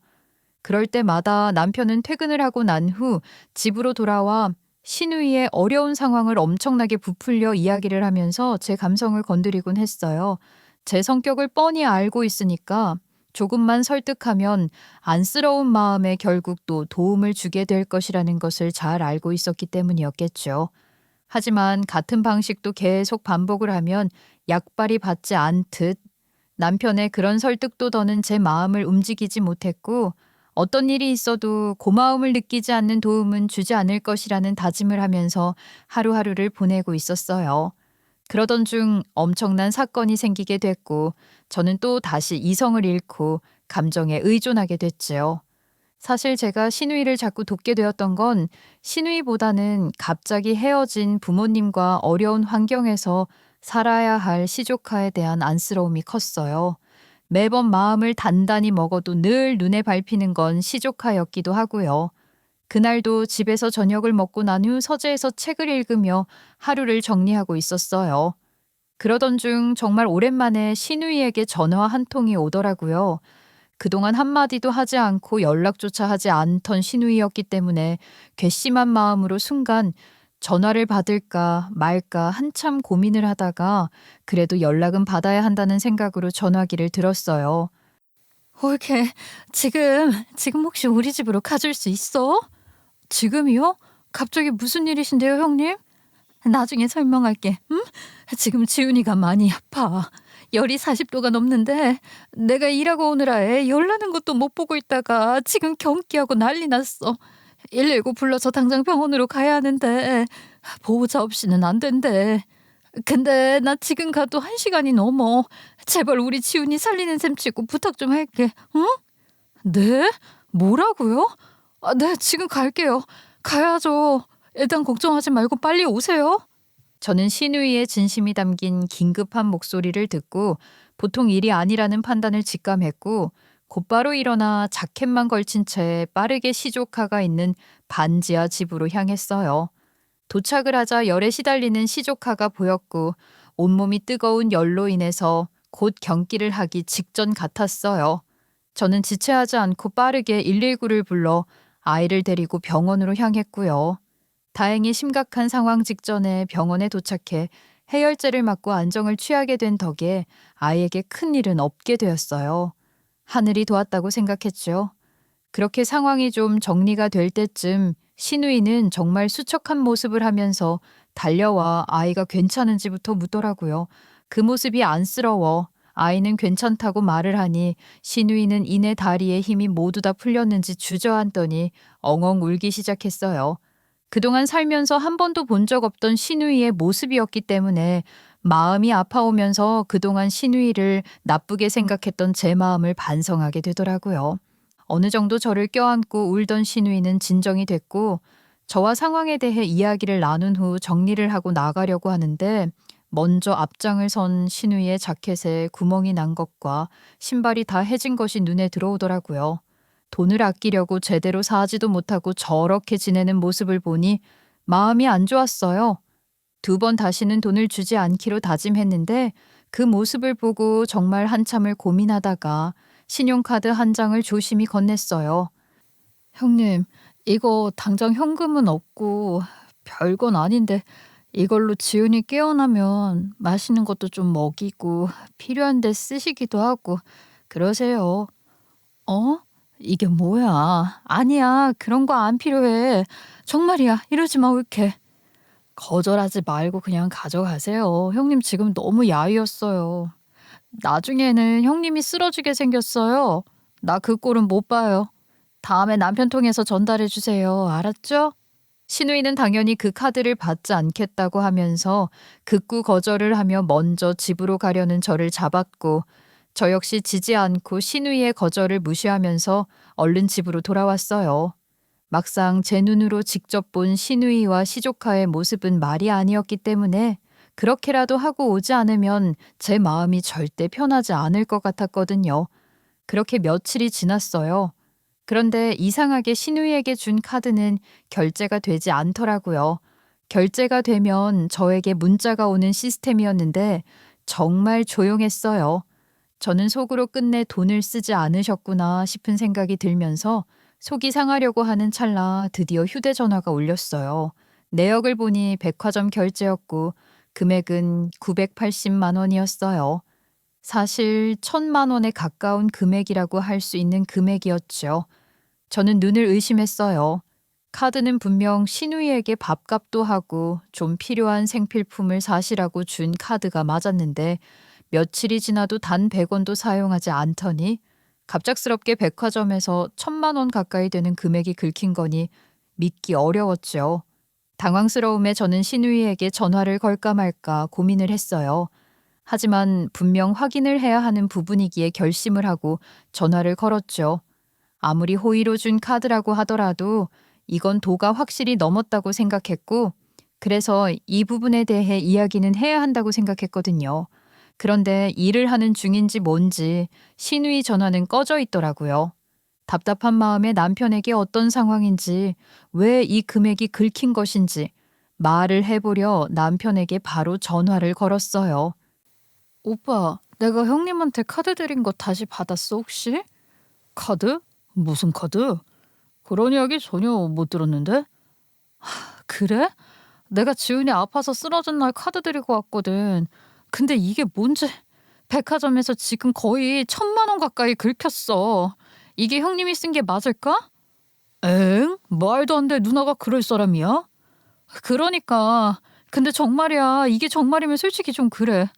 그럴 때마다 남편은 퇴근을 하고 난 후 집으로 돌아와 시누이의 어려운 상황을 엄청나게 부풀려 이야기를 하면서 제 감성을 건드리곤 했어요. 제 성격을 뻔히 알고 있으니까 조금만 설득하면 안쓰러운 마음에 결국 또 도움을 주게 될 것이라는 것을 잘 알고 있었기 때문이었겠죠. 하지만 같은 방식도 계속 반복을 하면 약발이 받지 않듯 남편의 그런 설득도 더는 제 마음을 움직이지 못했고 어떤 일이 있어도 고마움을 느끼지 않는 도움은 주지 않을 것이라는 다짐을 하면서 하루하루를 보내고 있었어요. 그러던 중 엄청난 사건이 생기게 됐고 저는 또 다시 이성을 잃고 감정에 의존하게 됐지요. 사실 제가 시누이를 자꾸 돕게 되었던 건 시누이보다는 갑자기 헤어진 부모님과 어려운 환경에서 살아야 할 시조카에 대한 안쓰러움이 컸어요. 매번 마음을 단단히 먹어도 늘 눈에 밟히는 건 시조카였기도 하고요. 그날도 집에서 저녁을 먹고 난 후 서재에서 책을 읽으며 하루를 정리하고 있었어요. 그러던 중 정말 오랜만에 시누이에게 전화 한 통이 오더라고요. 그동안 한마디도 하지 않고 연락조차 하지 않던 시누이였기 때문에 괘씸한 마음으로 순간 전화를 받을까 말까 한참 고민을 하다가 그래도 연락은 받아야 한다는 생각으로 전화기를 들었어요. 올케, 지금 혹시 우리 집으로 가줄 수 있어? 지금이요? 갑자기 무슨 일이신데요, 형님? 나중에 설명할게. 응? 지금 지훈이가 많이 아파. 열이 40도가 넘는데 내가 일하고 오느라 애 열나는 것도 못 보고 있다가 지금 경기하고 난리 났어. 119 불러서 당장 병원으로 가야 하는데 보호자 없이는 안 된대. 근데 나 지금 가도 1시간이 넘어. 제발 우리 지훈이 살리는 셈 치고 부탁 좀 할게. 응? 네? 뭐라고요? 네, 지금 갈게요. 가야죠. 일단 걱정하지 말고 빨리 오세요. 저는 시누이의 진심이 담긴 긴급한 목소리를 듣고 보통 일이 아니라는 판단을 직감했고 곧바로 일어나 자켓만 걸친 채 빠르게 시조카가 있는 반지하 집으로 향했어요. 도착을 하자 열에 시달리는 시조카가 보였고 온몸이 뜨거운 열로 인해서 곧 경기를 하기 직전 같았어요. 저는 지체하지 않고 빠르게 119를 불러 아이를 데리고 병원으로 향했고요. 다행히 심각한 상황 직전에 병원에 도착해 해열제를 맞고 안정을 취하게 된 덕에 아이에게 큰 일은 없게 되었어요. 하늘이 도왔다고 생각했죠. 그렇게 상황이 좀 정리가 될 때쯤 시누이는 정말 수척한 모습을 하면서 달려와 아이가 괜찮은지부터 묻더라고요. 그 모습이 안쓰러워 아이는 괜찮다고 말을 하니 시누이는 이내 다리에 힘이 모두 다 풀렸는지 주저앉더니 엉엉 울기 시작했어요. 그동안 살면서 한 번도 본 적 없던 시누이의 모습이었기 때문에 마음이 아파오면서 그동안 시누이를 나쁘게 생각했던 제 마음을 반성하게 되더라고요. 어느 정도 저를 껴안고 울던 시누이는 진정이 됐고 저와 상황에 대해 이야기를 나눈 후 정리를 하고 나가려고 하는데 먼저 앞장을 선 시누이의 자켓에 구멍이 난 것과 신발이 다 해진 것이 눈에 들어오더라고요. 돈을 아끼려고 제대로 사지도 못하고 저렇게 지내는 모습을 보니 마음이 안 좋았어요. 2번 다시는 돈을 주지 않기로 다짐했는데 그 모습을 보고 정말 한참을 고민하다가 신용카드 한 장을 조심히 건넸어요. 형님, 이거 당장 현금은 없고 별건 아닌데 이걸로 지훈이 깨어나면 맛있는 것도 좀 먹이고 필요한 데 쓰시기도 하고 그러세요. 어? 이게 뭐야? 아니야, 그런 거 안 필요해. 정말이야, 이러지 마, 옳게. 거절하지 말고 그냥 가져가세요. 형님 지금 너무 야위었어요. 나중에는 형님이 쓰러지게 생겼어요. 나 그 꼴은 못 봐요. 다음에 남편 통해서 전달해 주세요. 알았죠? 신우이는 당연히 그 카드를 받지 않겠다고 하면서 극구 거절을 하며 먼저 집으로 가려는 저를 잡았고, 저 역시 지지 않고 신우이의 거절을 무시하면서 얼른 집으로 돌아왔어요. 막상 제 눈으로 직접 본 신우이와 시조카의 모습은 말이 아니었기 때문에 그렇게라도 하고 오지 않으면 제 마음이 절대 편하지 않을 것 같았거든요. 그렇게 며칠이 지났어요. 그런데 이상하게 신우이에게 준 카드는 결제가 되지 않더라고요. 결제가 되면 저에게 문자가 오는 시스템이었는데 정말 조용했어요. 저는 속으로 끝내 돈을 쓰지 않으셨구나 싶은 생각이 들면서 속이 상하려고 하는 찰나 드디어 휴대전화가 울렸어요. 내역을 보니 백화점 결제였고 금액은 980만 원이었어요. 사실 1,000만 원에 가까운 금액이라고 할 수 있는 금액이었죠. 저는 눈을 의심했어요. 카드는 분명 신우이에게 밥값도 하고 좀 필요한 생필품을 사시라고 준 카드가 맞았는데 며칠이 지나도 단 100원도 사용하지 않더니 갑작스럽게 백화점에서 1,000만 원 가까이 되는 금액이 긁힌 거니 믿기 어려웠죠. 당황스러움에 저는 신우이에게 전화를 걸까 말까 고민을 했어요. 하지만 분명 확인을 해야 하는 부분이기에 결심을 하고 전화를 걸었죠. 아무리 호의로 준 카드라고 하더라도 이건 도가 확실히 넘었다고 생각했고, 그래서 이 부분에 대해 이야기는 해야 한다고 생각했거든요. 그런데 일을 하는 중인지 뭔지 신우이 전화는 꺼져 있더라고요. 답답한 마음에 남편에게 어떤 상황인지, 왜 이 금액이 긁힌 것인지 말을 해보려 남편에게 바로 전화를 걸었어요. 오빠, 내가 형님한테 카드 드린 거 다시 받았어, 혹시? 카드? 무슨 카드? 그런 이야기 전혀 못 들었는데? 그래? 내가 지훈이 아파서 쓰러진 날 카드 드리고 왔거든. 근데 이게 뭔지 백화점에서 지금 거의 1,000만 원 가까이 긁혔어. 이게 형님이 쓴 게 맞을까? 엥? 말도 안 돼. 누나가 그럴 사람이야? 그러니까. 근데 정말이야. 이게 정말이면 솔직히 좀 그래.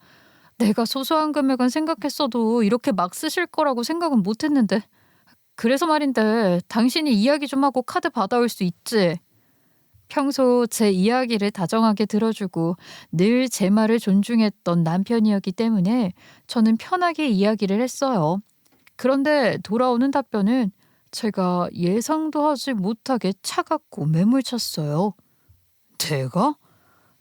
내가 소소한 금액은 생각했어도 이렇게 막 쓰실 거라고 생각은 못 했는데. 그래서 말인데 당신이 이야기 좀 하고 카드 받아올 수 있지? 평소 제 이야기를 다정하게 들어주고 늘 제 말을 존중했던 남편이었기 때문에 저는 편하게 이야기를 했어요. 그런데 돌아오는 답변은 제가 예상도 하지 못하게 차갑고 매몰찼어요. 내가?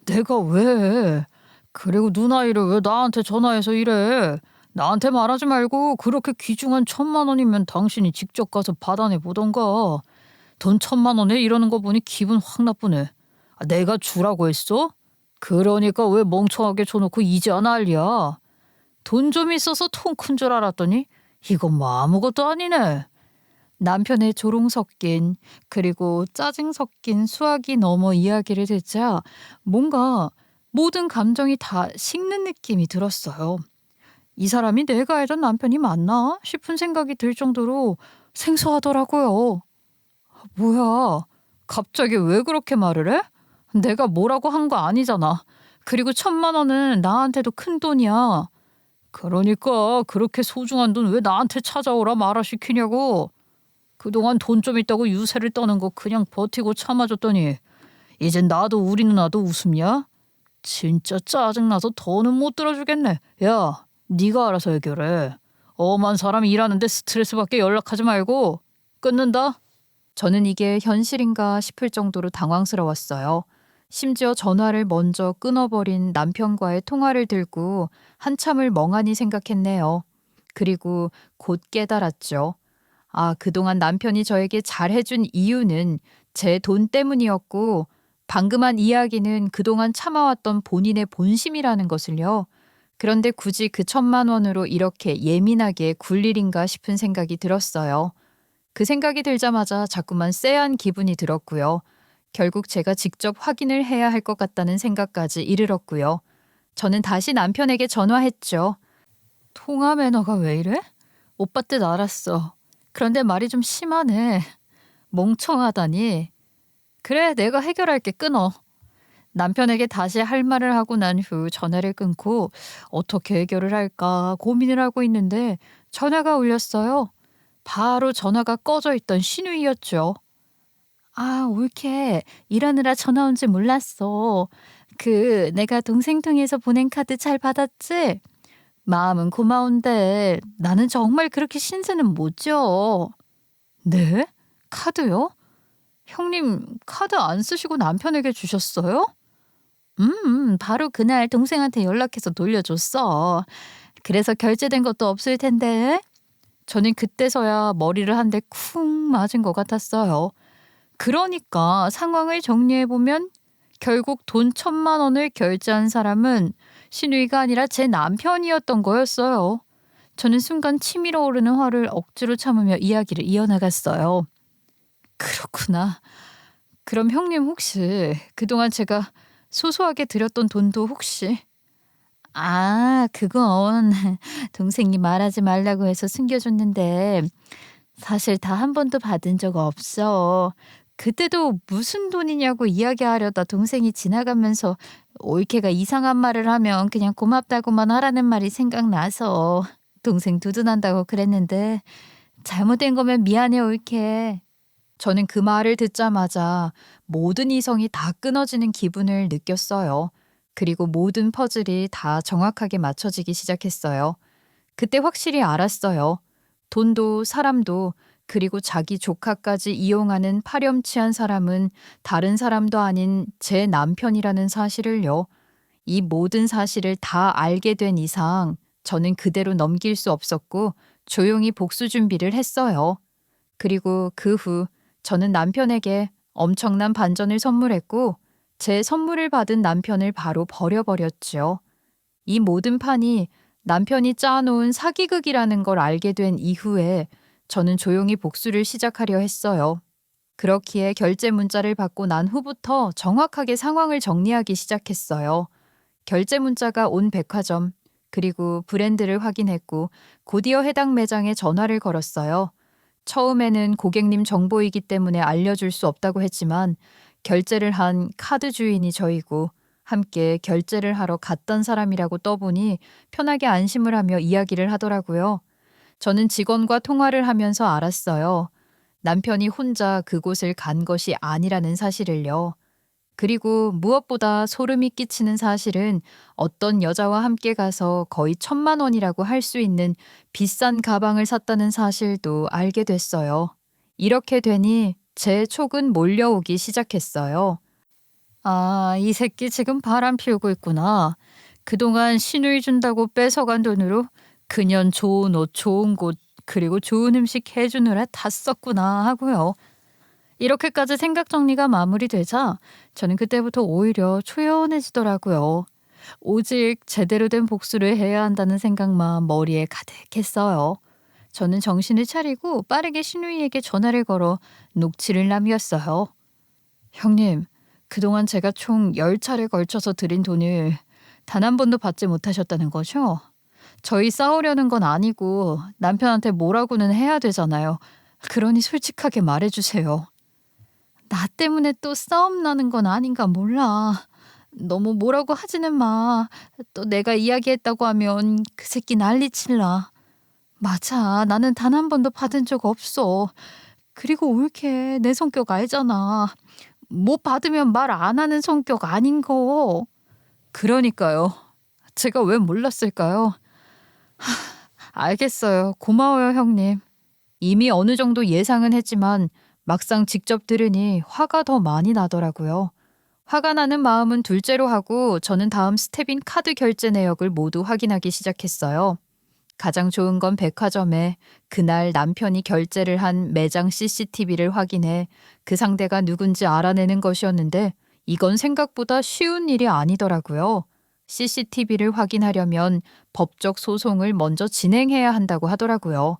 내가 왜? 그리고 누나 일을 왜 나한테 전화해서 이래? 나한테 말하지 말고 그렇게 귀중한 1,000만 원이면 당신이 직접 가서 받아내 보던가. 돈 1,000만 원에 이러는 거 보니 기분 확 나쁘네. 내가 주라고 했어? 그러니까 왜 멍청하게 줘놓고 이제야 난리야. 돈 좀 있어서 통 큰 줄 알았더니 이건 뭐 아무것도 아니네. 남편의 조롱 섞인 그리고 짜증 섞인 수학이 넘어 이야기를 듣자 뭔가 모든 감정이 다 식는 느낌이 들었어요. 이 사람이 내가 알던 남편이 맞나 싶은 생각이 들 정도로 생소하더라고요. 뭐야, 갑자기 왜 그렇게 말을 해? 내가 뭐라고 한 거 아니잖아. 그리고 1,000만 원은 나한테도 큰 돈이야. 그러니까 그렇게 소중한 돈 왜 나한테 찾아오라 말아 시키냐고. 그동안 돈 좀 있다고 유세를 떠는 거 그냥 버티고 참아줬더니 이젠 나도 우리 누나도 웃음냐? 진짜 짜증나서 더는 못 들어주겠네. 야, 네가 알아서 해결해. 엄한 사람 일하는데 스트레스받게 연락하지 말고. 끊는다. 저는 이게 현실인가 싶을 정도로 당황스러웠어요. 심지어 전화를 먼저 끊어버린 남편과의 통화를 들고 한참을 멍하니 생각했네요. 그리고 곧 깨달았죠. 아, 그동안 남편이 저에게 잘해준 이유는 제 돈 때문이었고 방금 한 이야기는 그동안 참아왔던 본인의 본심이라는 것을요. 그런데 굳이 그 1,000만 원으로 이렇게 예민하게 굴 일인가 싶은 생각이 들었어요. 그 생각이 들자마자 자꾸만 쎄한 기분이 들었고요. 결국 제가 직접 확인을 해야 할 것 같다는 생각까지 이르렀고요. 저는 다시 남편에게 전화했죠. 통화 매너가 왜 이래? 오빠 뜻 알았어. 그런데 말이 좀 심하네. 멍청하다니. 그래, 내가 해결할게. 끊어. 남편에게 다시 할 말을 하고 난 후 전화를 끊고 어떻게 해결을 할까 고민을 하고 있는데 전화가 울렸어요. 바로 전화가 꺼져 있던 신우이였죠. 아, 올케. 일하느라 전화 온지 몰랐어. 내가 동생 통해서 보낸 카드 잘 받았지? 마음은 고마운데 나는 정말 그렇게 신세는 못 져. 네? 카드요? 형님, 카드 안 쓰시고 남편에게 주셨어요? 바로 그날 동생한테 연락해서 돌려줬어. 그래서 결제된 것도 없을 텐데. 저는 그때서야 머리를 한 대 쿵 맞은 것 같았어요. 그러니까 상황을 정리해보면 결국 돈 1,000만 원을 결제한 사람은 신우이가 아니라 제 남편이었던 거였어요. 저는 순간 치밀어 오르는 화를 억지로 참으며 이야기를 이어나갔어요. 그렇구나. 그럼 형님 혹시 그동안 제가 소소하게 드렸던 돈도 혹시? 아, 그건 동생이 말하지 말라고 해서 숨겨줬는데 사실 다 한 번도 받은 적 없어. 그때도 무슨 돈이냐고 이야기하려다 동생이 지나가면서 올케가 이상한 말을 하면 그냥 고맙다고만 하라는 말이 생각나서 동생 두둔한다고 그랬는데 잘못된 거면 미안해 올케. 저는 그 말을 듣자마자 모든 이성이 다 끊어지는 기분을 느꼈어요. 그리고 모든 퍼즐이 다 정확하게 맞춰지기 시작했어요. 그때 확실히 알았어요. 돈도 사람도 그리고 자기 조카까지 이용하는 파렴치한 사람은 다른 사람도 아닌 제 남편이라는 사실을요. 이 모든 사실을 다 알게 된 이상 저는 그대로 넘길 수 없었고 조용히 복수 준비를 했어요. 그리고 그 후 저는 남편에게 엄청난 반전을 선물했고 제 선물을 받은 남편을 바로 버려버렸죠. 이 모든 판이 남편이 짜놓은 사기극이라는 걸 알게 된 이후에 저는 조용히 복수를 시작하려 했어요. 그렇기에 결제 문자를 받고 난 후부터 정확하게 상황을 정리하기 시작했어요. 결제 문자가 온 백화점, 그리고 브랜드를 확인했고 곧이어 해당 매장에 전화를 걸었어요. 처음에는 고객님 정보이기 때문에 알려줄 수 없다고 했지만 결제를 한 카드 주인이 저이고 함께 결제를 하러 갔던 사람이라고 떠보니 편하게 안심을 하며 이야기를 하더라고요. 저는 직원과 통화를 하면서 알았어요. 남편이 혼자 그곳을 간 것이 아니라는 사실을요. 그리고 무엇보다 소름이 끼치는 사실은 어떤 여자와 함께 가서 거의 1,000만 원이라고 할 수 있는 비싼 가방을 샀다는 사실도 알게 됐어요. 이렇게 되니 제 촉은 몰려오기 시작했어요. 아, 이 새끼 지금 바람 피우고 있구나. 그동안 신우이 준다고 뺏어간 돈으로 그년 좋은 옷, 좋은 곳, 그리고 좋은 음식 해주느라 다 썼구나 하고요. 이렇게까지 생각 정리가 마무리되자 저는 그때부터 오히려 초연해지더라고요. 오직 제대로 된 복수를 해야 한다는 생각만 머리에 가득했어요. 저는 정신을 차리고 빠르게 신우이에게 전화를 걸어 녹취를 남겼어요. 형님, 그동안 제가 총 10차례 걸쳐서 드린 돈을 단 한 번도 받지 못하셨다는 거죠? 저희 싸우려는 건 아니고 남편한테 뭐라고는 해야 되잖아요. 그러니 솔직하게 말해주세요. 나 때문에 또 싸움 나는 건 아닌가 몰라. 너무 뭐라고 하지는 마. 또 내가 이야기했다고 하면 그 새끼 난리 칠라. 맞아. 나는 단 한 번도 받은 적 없어. 그리고 올케 내 성격 알잖아. 못 받으면 말 안 하는 성격 아닌 거. 그러니까요. 제가 왜 몰랐을까요? 알겠어요. 고마워요, 형님. 이미 어느 정도 예상은 했지만 막상 직접 들으니 화가 더 많이 나더라고요. 화가 나는 마음은 둘째로 하고 저는 다음 스텝인 카드 결제 내역을 모두 확인하기 시작했어요. 가장 좋은 건 백화점에 그날 남편이 결제를 한 매장 CCTV를 확인해 그 상대가 누군지 알아내는 것이었는데 이건 생각보다 쉬운 일이 아니더라고요. CCTV를 확인하려면 법적 소송을 먼저 진행해야 한다고 하더라고요.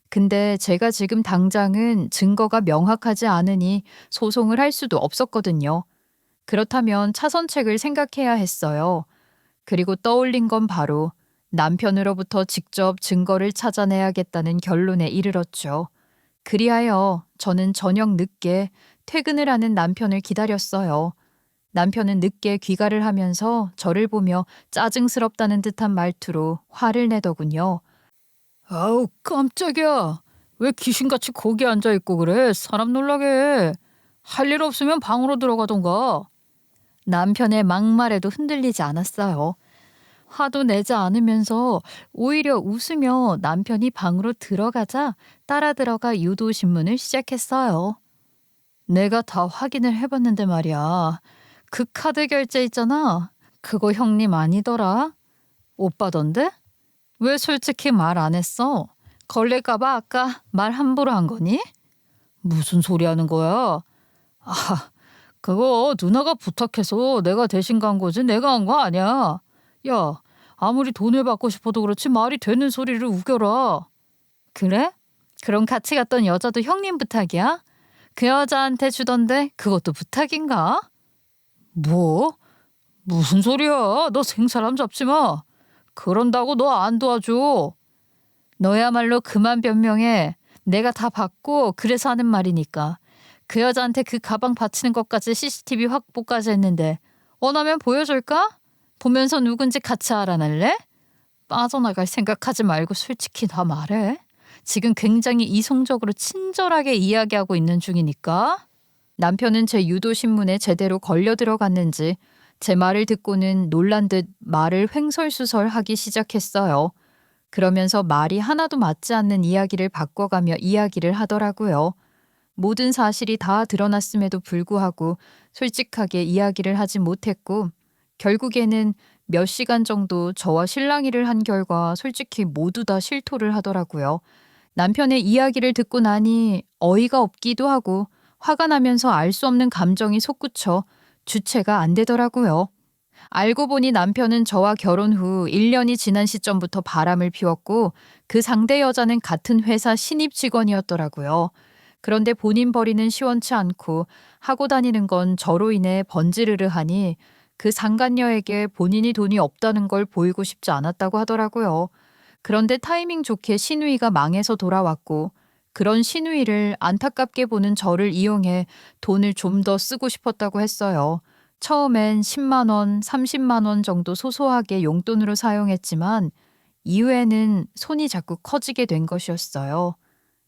근데 제가 지금 당장은 증거가 명확하지 않으니 소송을 할 수도 없었거든요. 그렇다면 차선책을 생각해야 했어요. 그리고 떠올린 건 바로 남편으로부터 직접 증거를 찾아내야겠다는 결론에 이르렀죠. 그리하여 저는 저녁 늦게 퇴근을 하는 남편을 기다렸어요. 남편은 늦게 귀가를 하면서 저를 보며 짜증스럽다는 듯한 말투로 화를 내더군요. 아우 깜짝이야. 왜 귀신같이 거기 앉아있고 그래? 사람 놀라게 해. 할 일 없으면 방으로 들어가던가. 남편의 막말에도 흔들리지 않았어요. 화도 내지 않으면서 오히려 웃으며 남편이 방으로 들어가자 따라 들어가 유도신문을 시작했어요. 내가 다 확인을 해봤는데 말이야. 그 카드 결제 있잖아. 그거 형님 아니더라. 오빠던데? 왜 솔직히 말 안 했어? 걸릴까봐 아까 말 함부로 한 거니? 무슨 소리 하는 거야? 아, 그거 누나가 부탁해서 내가 대신 간 거지 내가 한 거 아니야. 야, 아무리 돈을 받고 싶어도 그렇지 말이 되는 소리를 우겨라. 그래? 그럼 같이 갔던 여자도 형님 부탁이야? 그 여자한테 주던데 그것도 부탁인가? 뭐? 무슨 소리야? 너 생사람 잡지 마. 그런다고 너 안 도와줘. 너야말로 그만 변명해. 내가 다 받고 그래서 하는 말이니까. 그 여자한테 그 가방 바치는 것까지 CCTV 확보까지 했는데 원하면 보여줄까? 보면서 누군지 같이 알아낼래? 빠져나갈 생각하지 말고 솔직히 다 말해. 지금 굉장히 이성적으로 친절하게 이야기하고 있는 중이니까. 남편은 제 유도신문에 제대로 걸려 들어갔는지 제 말을 듣고는 놀란 듯 말을 횡설수설하기 시작했어요. 그러면서 말이 하나도 맞지 않는 이야기를 바꿔가며 이야기를 하더라고요. 모든 사실이 다 드러났음에도 불구하고 솔직하게 이야기를 하지 못했고 결국에는 몇 시간 정도 저와 실랑이를 한 결과 솔직히 모두 다 실토를 하더라고요. 남편의 이야기를 듣고 나니 어이가 없기도 하고 화가 나면서 알 수 없는 감정이 솟구쳐 주체가 안 되더라고요. 알고 보니 남편은 저와 결혼 후 1년이 지난 시점부터 바람을 피웠고 그 상대 여자는 같은 회사 신입 직원이었더라고요. 그런데 본인 벌이는 시원치 않고 하고 다니는 건 저로 인해 번지르르하니 그 상간녀에게 본인이 돈이 없다는 걸 보이고 싶지 않았다고 하더라고요. 그런데 타이밍 좋게 신우이가 망해서 돌아왔고 그런 신우이를 안타깝게 보는 저를 이용해 돈을 좀 더 쓰고 싶었다고 했어요. 처음엔 10만 원, 30만 원 정도 소소하게 용돈으로 사용했지만 이후에는 손이 자꾸 커지게 된 것이었어요.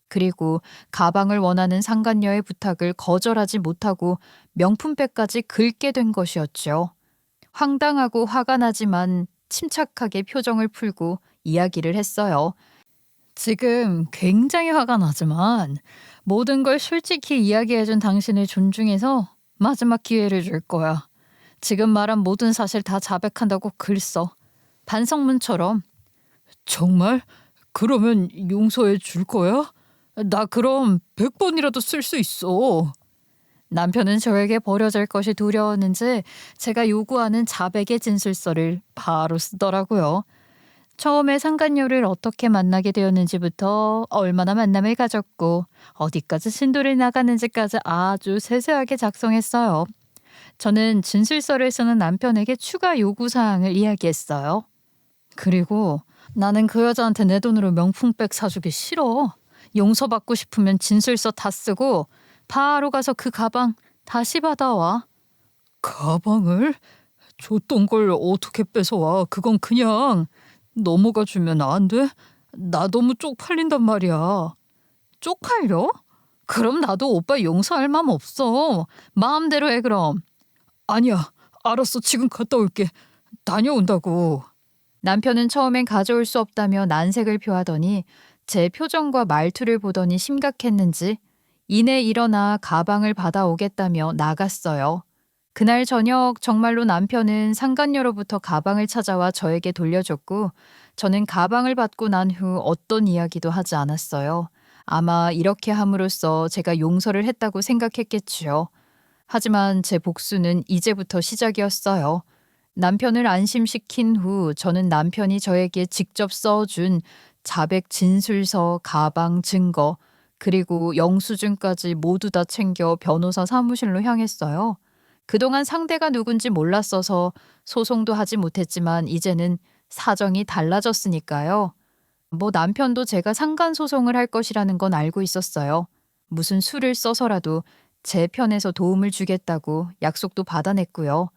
그리고 가방을 원하는 상간녀의 부탁을 거절하지 못하고 명품백까지 긁게 된 것이었죠. 황당하고 화가 나지만 침착하게 표정을 풀고 이야기를 했어요. 지금 굉장히 화가 나지만 모든 걸 솔직히 이야기해준 당신을 존중해서 마지막 기회를 줄 거야. 지금 말한 모든 사실 다 자백한다고 글 써. 반성문처럼. 정말? 그러면 용서해 줄 거야? 나 그럼 100번이라도 쓸 수 있어. 남편은 저에게 버려질 것이 두려웠는지 제가 요구하는 자백의 진술서를 바로 쓰더라고요. 처음에 상간녀를 어떻게 만나게 되었는지부터 얼마나 만남을 가졌고 어디까지 신도를 나갔는지까지 아주 세세하게 작성했어요. 저는 진술서를 쓰는 남편에게 추가 요구사항을 이야기했어요. 그리고 나는 그 여자한테 내 돈으로 명품백 사주기 싫어. 용서받고 싶으면 진술서 다 쓰고 바로 가서 그 가방 다시 받아와. 가방을? 줬던 걸 어떻게 뺏어와? 그건 그냥 넘어가 주면 안 돼? 나 너무 쪽팔린단 말이야. 쪽팔려? 그럼 나도 오빠 용서할 마음 없어. 마음대로 해 그럼. 아니야. 알았어. 지금 갔다 올게. 다녀온다고. 남편은 처음엔 가져올 수 없다며 난색을 표하더니 제 표정과 말투를 보더니 심각했는지 이내 일어나 가방을 받아오겠다며 나갔어요. 그날 저녁 정말로 남편은 상간녀로부터 가방을 찾아와 저에게 돌려줬고 저는 가방을 받고 난 후 어떤 이야기도 하지 않았어요. 아마 이렇게 함으로써 제가 용서를 했다고 생각했겠지요. 하지만 제 복수는 이제부터 시작이었어요. 남편을 안심시킨 후 저는 남편이 저에게 직접 써준 자백 진술서, 가방 증거, 그리고 영수증까지 모두 다 챙겨 변호사 사무실로 향했어요. 그동안 상대가 누군지 몰랐어서 소송도 하지 못했지만 이제는 사정이 달라졌으니까요. 뭐 남편도 제가 상간소송을 할 것이라는 건 알고 있었어요. 무슨 수를 써서라도 제 편에서 도움을 주겠다고 약속도 받아냈고요.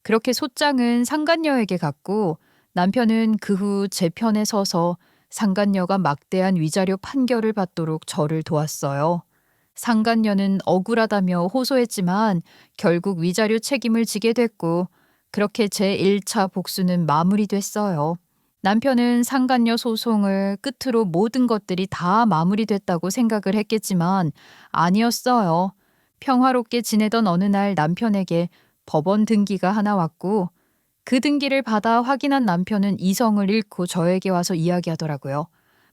그렇게 소장은 상간녀에게 갔고 남편은 그 후 제 편에 서서 상간녀가 막대한 위자료 판결을 받도록 저를 도왔어요. 상간녀는 억울하다며 호소했지만 결국 위자료 책임을 지게 됐고 그렇게 제 1차 복수는 마무리됐어요. 남편은 상간녀 소송을 끝으로 모든 것들이 다 마무리됐다고 생각을 했겠지만 아니었어요. 평화롭게 지내던 어느 날 남편에게 법원 등기가 하나 왔고 그 등기를 받아 확인한 남편은 이성을 잃고 저에게 와서 이야기하더라고요.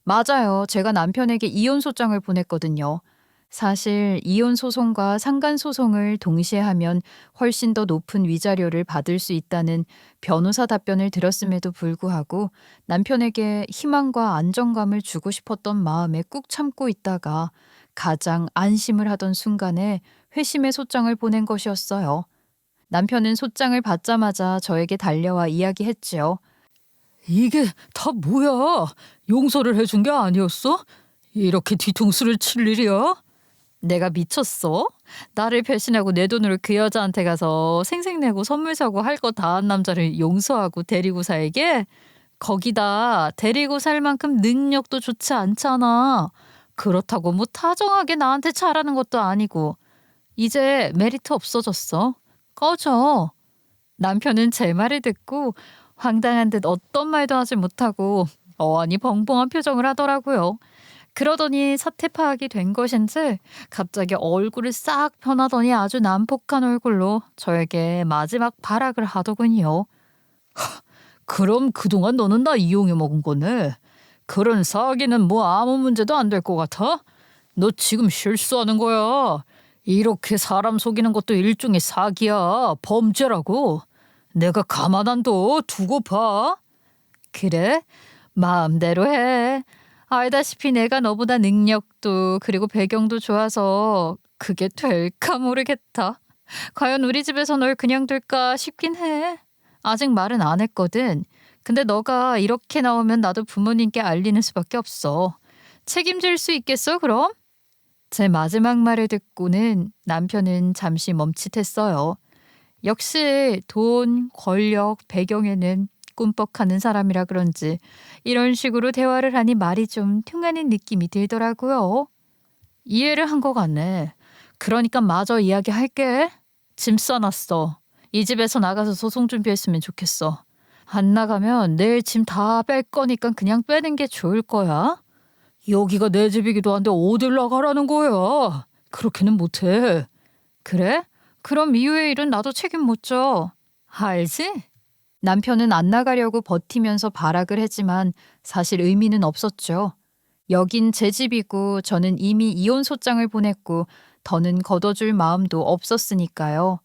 맞아요. 제가 남편에게 이혼 소장을 보냈거든요. 사실 이혼 소송과 상간 소송을 동시에 하면 훨씬 더 높은 위자료를 받을 수 있다는 변호사 답변을 들었음에도 불구하고 남편에게 희망과 안정감을 주고 싶었던 마음에 꾹 참고 있다가 가장 안심을 하던 순간에 회심의 소장을 보낸 것이었어요. 남편은 소장을 받자마자 저에게 달려와 이야기했지요. 이게 다 뭐야? 용서를 해준 게 아니었어? 이렇게 뒤통수를 칠 일이야? 내가 미쳤어? 나를 배신하고 내 돈으로 그 여자한테 가서 생색내고 선물 사고 할 거 다 한 남자를 용서하고 데리고 살게? 거기다 데리고 살 만큼 능력도 좋지 않잖아. 그렇다고 뭐 타정하게 나한테 잘하는 것도 아니고. 이제 메리트 없어졌어. 꺼져. 남편은 제 말을 듣고 황당한 듯 어떤 말도 하지 못하고 어안이 벙벙한 표정을 하더라고요. 그러더니 사태 파악이 된 것인지 갑자기 얼굴을 싹 변하더니 아주 난폭한 얼굴로 저에게 마지막 발악을 하더군요. 그럼 그동안 너는 나 이용해 먹은 거네. 그런 사기는 뭐 아무 문제도 안 될 것 같아? 너 지금 실수하는 거야. 이렇게 사람 속이는 것도 일종의 사기야. 범죄라고. 내가 가만 안 둬. 두고 봐. 그래? 마음대로 해. 알다시피 내가 너보다 능력도 그리고 배경도 좋아서 그게 될까 모르겠다. 과연 우리 집에서 널 그냥 둘까 싶긴 해. 아직 말은 안 했거든. 근데 너가 이렇게 나오면 나도 부모님께 알리는 수밖에 없어. 책임질 수 있겠어, 그럼? 제 마지막 말을 듣고는 남편은 잠시 멈칫했어요. 역시 돈, 권력, 배경에는 꿈뻑하는 사람이라 그런지 이런 식으로 대화를 하니 말이 좀 통하는 느낌이 들더라고요. 이해를 한 것 같네. 그러니까 마저 이야기할게. 짐 싸놨어. 이 집에서 나가서 소송 준비했으면 좋겠어. 안 나가면 내일 짐 다 뺄 거니까 그냥 빼는 게 좋을 거야. 여기가 내 집이기도 한데 어딜 나가라는 거야. 그렇게는 못해. 그래? 그럼 이후의 일은 나도 책임 못 져. 알지? 남편은 안 나가려고 버티면서 발악을 했지만 사실 의미는 없었죠. 여긴 제 집이고 저는 이미 이혼 소장을 보냈고 더는 걷어줄 마음도 없었으니까요.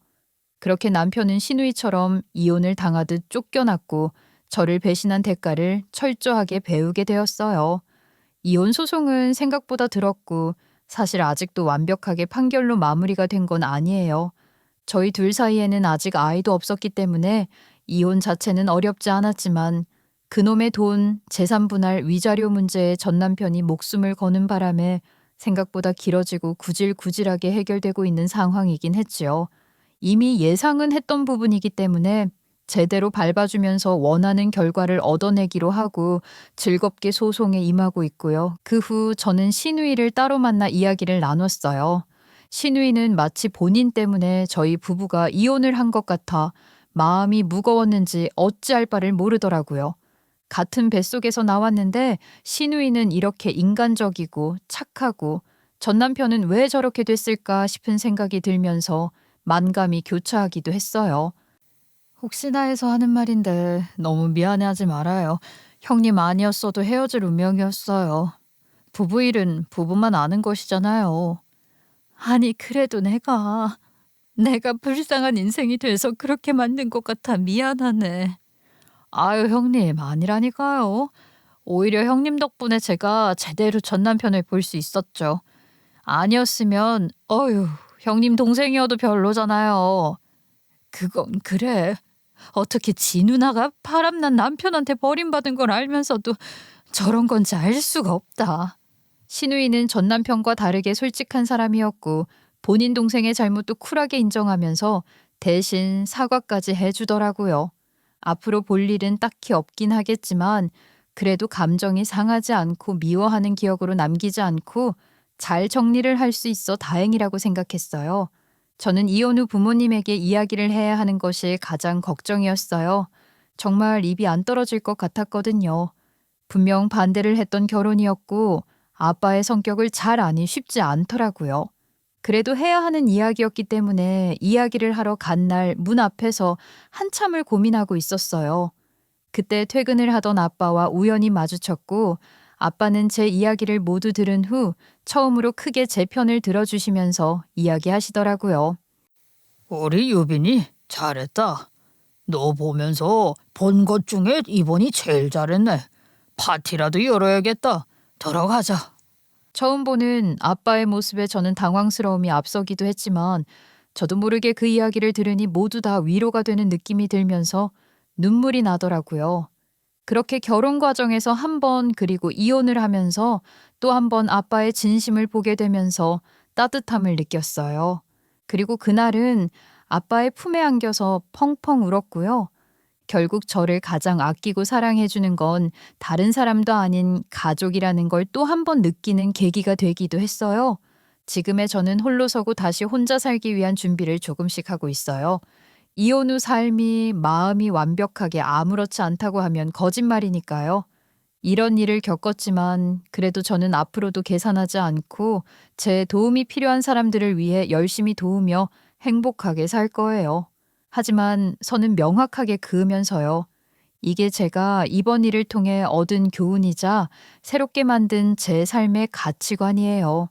그렇게 남편은 시누이처럼 이혼을 당하듯 쫓겨났고 저를 배신한 대가를 철저하게 배우게 되었어요. 이혼 소송은 생각보다 들었고 사실 아직도 완벽하게 판결로 마무리가 된 건 아니에요. 저희 둘 사이에는 아직 아이도 없었기 때문에 이혼 자체는 어렵지 않았지만 그놈의 돈, 재산 분할, 위자료 문제에 전 남편이 목숨을 거는 바람에 생각보다 길어지고 구질구질하게 해결되고 있는 상황이긴 했지요. 이미 예상은 했던 부분이기 때문에 제대로 밟아주면서 원하는 결과를 얻어내기로 하고 즐겁게 소송에 임하고 있고요. 그 후 저는 시누이를 따로 만나 이야기를 나눴어요. 시누이는 마치 본인 때문에 저희 부부가 이혼을 한 것 같아 마음이 무거웠는지 어찌할 바를 모르더라고요. 같은 뱃속에서 나왔는데 시누이는 이렇게 인간적이고 착하고 전 남편은 왜 저렇게 됐을까 싶은 생각이 들면서 만감이 교차하기도 했어요. 혹시나 해서 하는 말인데 너무 미안해하지 말아요. 형님 아니었어도 헤어질 운명이었어요. 부부 일은 부부만 아는 것이잖아요. 아니 그래도 내가 내가 불쌍한 인생이 돼서 그렇게 만든 것 같아 미안하네. 아유, 형님, 아니라니까요. 오히려 형님 덕분에 제가 제대로 전 남편을 볼 수 있었죠. 아니었으면, 어휴, 형님 동생이어도 별로잖아요. 그건 그래. 어떻게 지 누나가 바람난 남편한테 버림받은 걸 알면서도 저런 건지 알 수가 없다. 신우이는 전 남편과 다르게 솔직한 사람이었고 본인 동생의 잘못도 쿨하게 인정하면서 대신 사과까지 해주더라고요. 앞으로 볼 일은 딱히 없긴 하겠지만 그래도 감정이 상하지 않고 미워하는 기억으로 남기지 않고 잘 정리를 할 수 있어 다행이라고 생각했어요. 저는 이혼 후 부모님에게 이야기를 해야 하는 것이 가장 걱정이었어요. 정말 입이 안 떨어질 것 같았거든요. 분명 반대를 했던 결혼이었고 아빠의 성격을 잘 아니 쉽지 않더라고요. 그래도 해야 하는 이야기였기 때문에 이야기를 하러 간 날 문 앞에서 한참을 고민하고 있었어요. 그때 퇴근을 하던 아빠와 우연히 마주쳤고 아빠는 제 이야기를 모두 들은 후 처음으로 크게 제 편을 들어주시면서 이야기하시더라고요. 우리 유빈이 잘했다. 너 보면서 본 것 중에 이번이 제일 잘했네. 파티라도 열어야겠다. 들어가자. 처음 보는 아빠의 모습에 저는 당황스러움이 앞서기도 했지만 저도 모르게 그 이야기를 들으니 모두 다 위로가 되는 느낌이 들면서 눈물이 나더라고요. 그렇게 결혼 과정에서 한 번 그리고 이혼을 하면서 또 한 번 아빠의 진심을 보게 되면서 따뜻함을 느꼈어요. 그리고 그날은 아빠의 품에 안겨서 펑펑 울었고요. 결국 저를 가장 아끼고 사랑해주는 건 다른 사람도 아닌 가족이라는 걸 또 한 번 느끼는 계기가 되기도 했어요. 지금의 저는 홀로 서고 다시 혼자 살기 위한 준비를 조금씩 하고 있어요. 이혼 후 삶이 마음이 완벽하게 아무렇지 않다고 하면 거짓말이니까요. 이런 일을 겪었지만 그래도 저는 앞으로도 계산하지 않고 제 도움이 필요한 사람들을 위해 열심히 도우며 행복하게 살 거예요. 하지만 선은 명확하게 그으면서요. 이게 제가 이번 일을 통해 얻은 교훈이자 새롭게 만든 제 삶의 가치관이에요.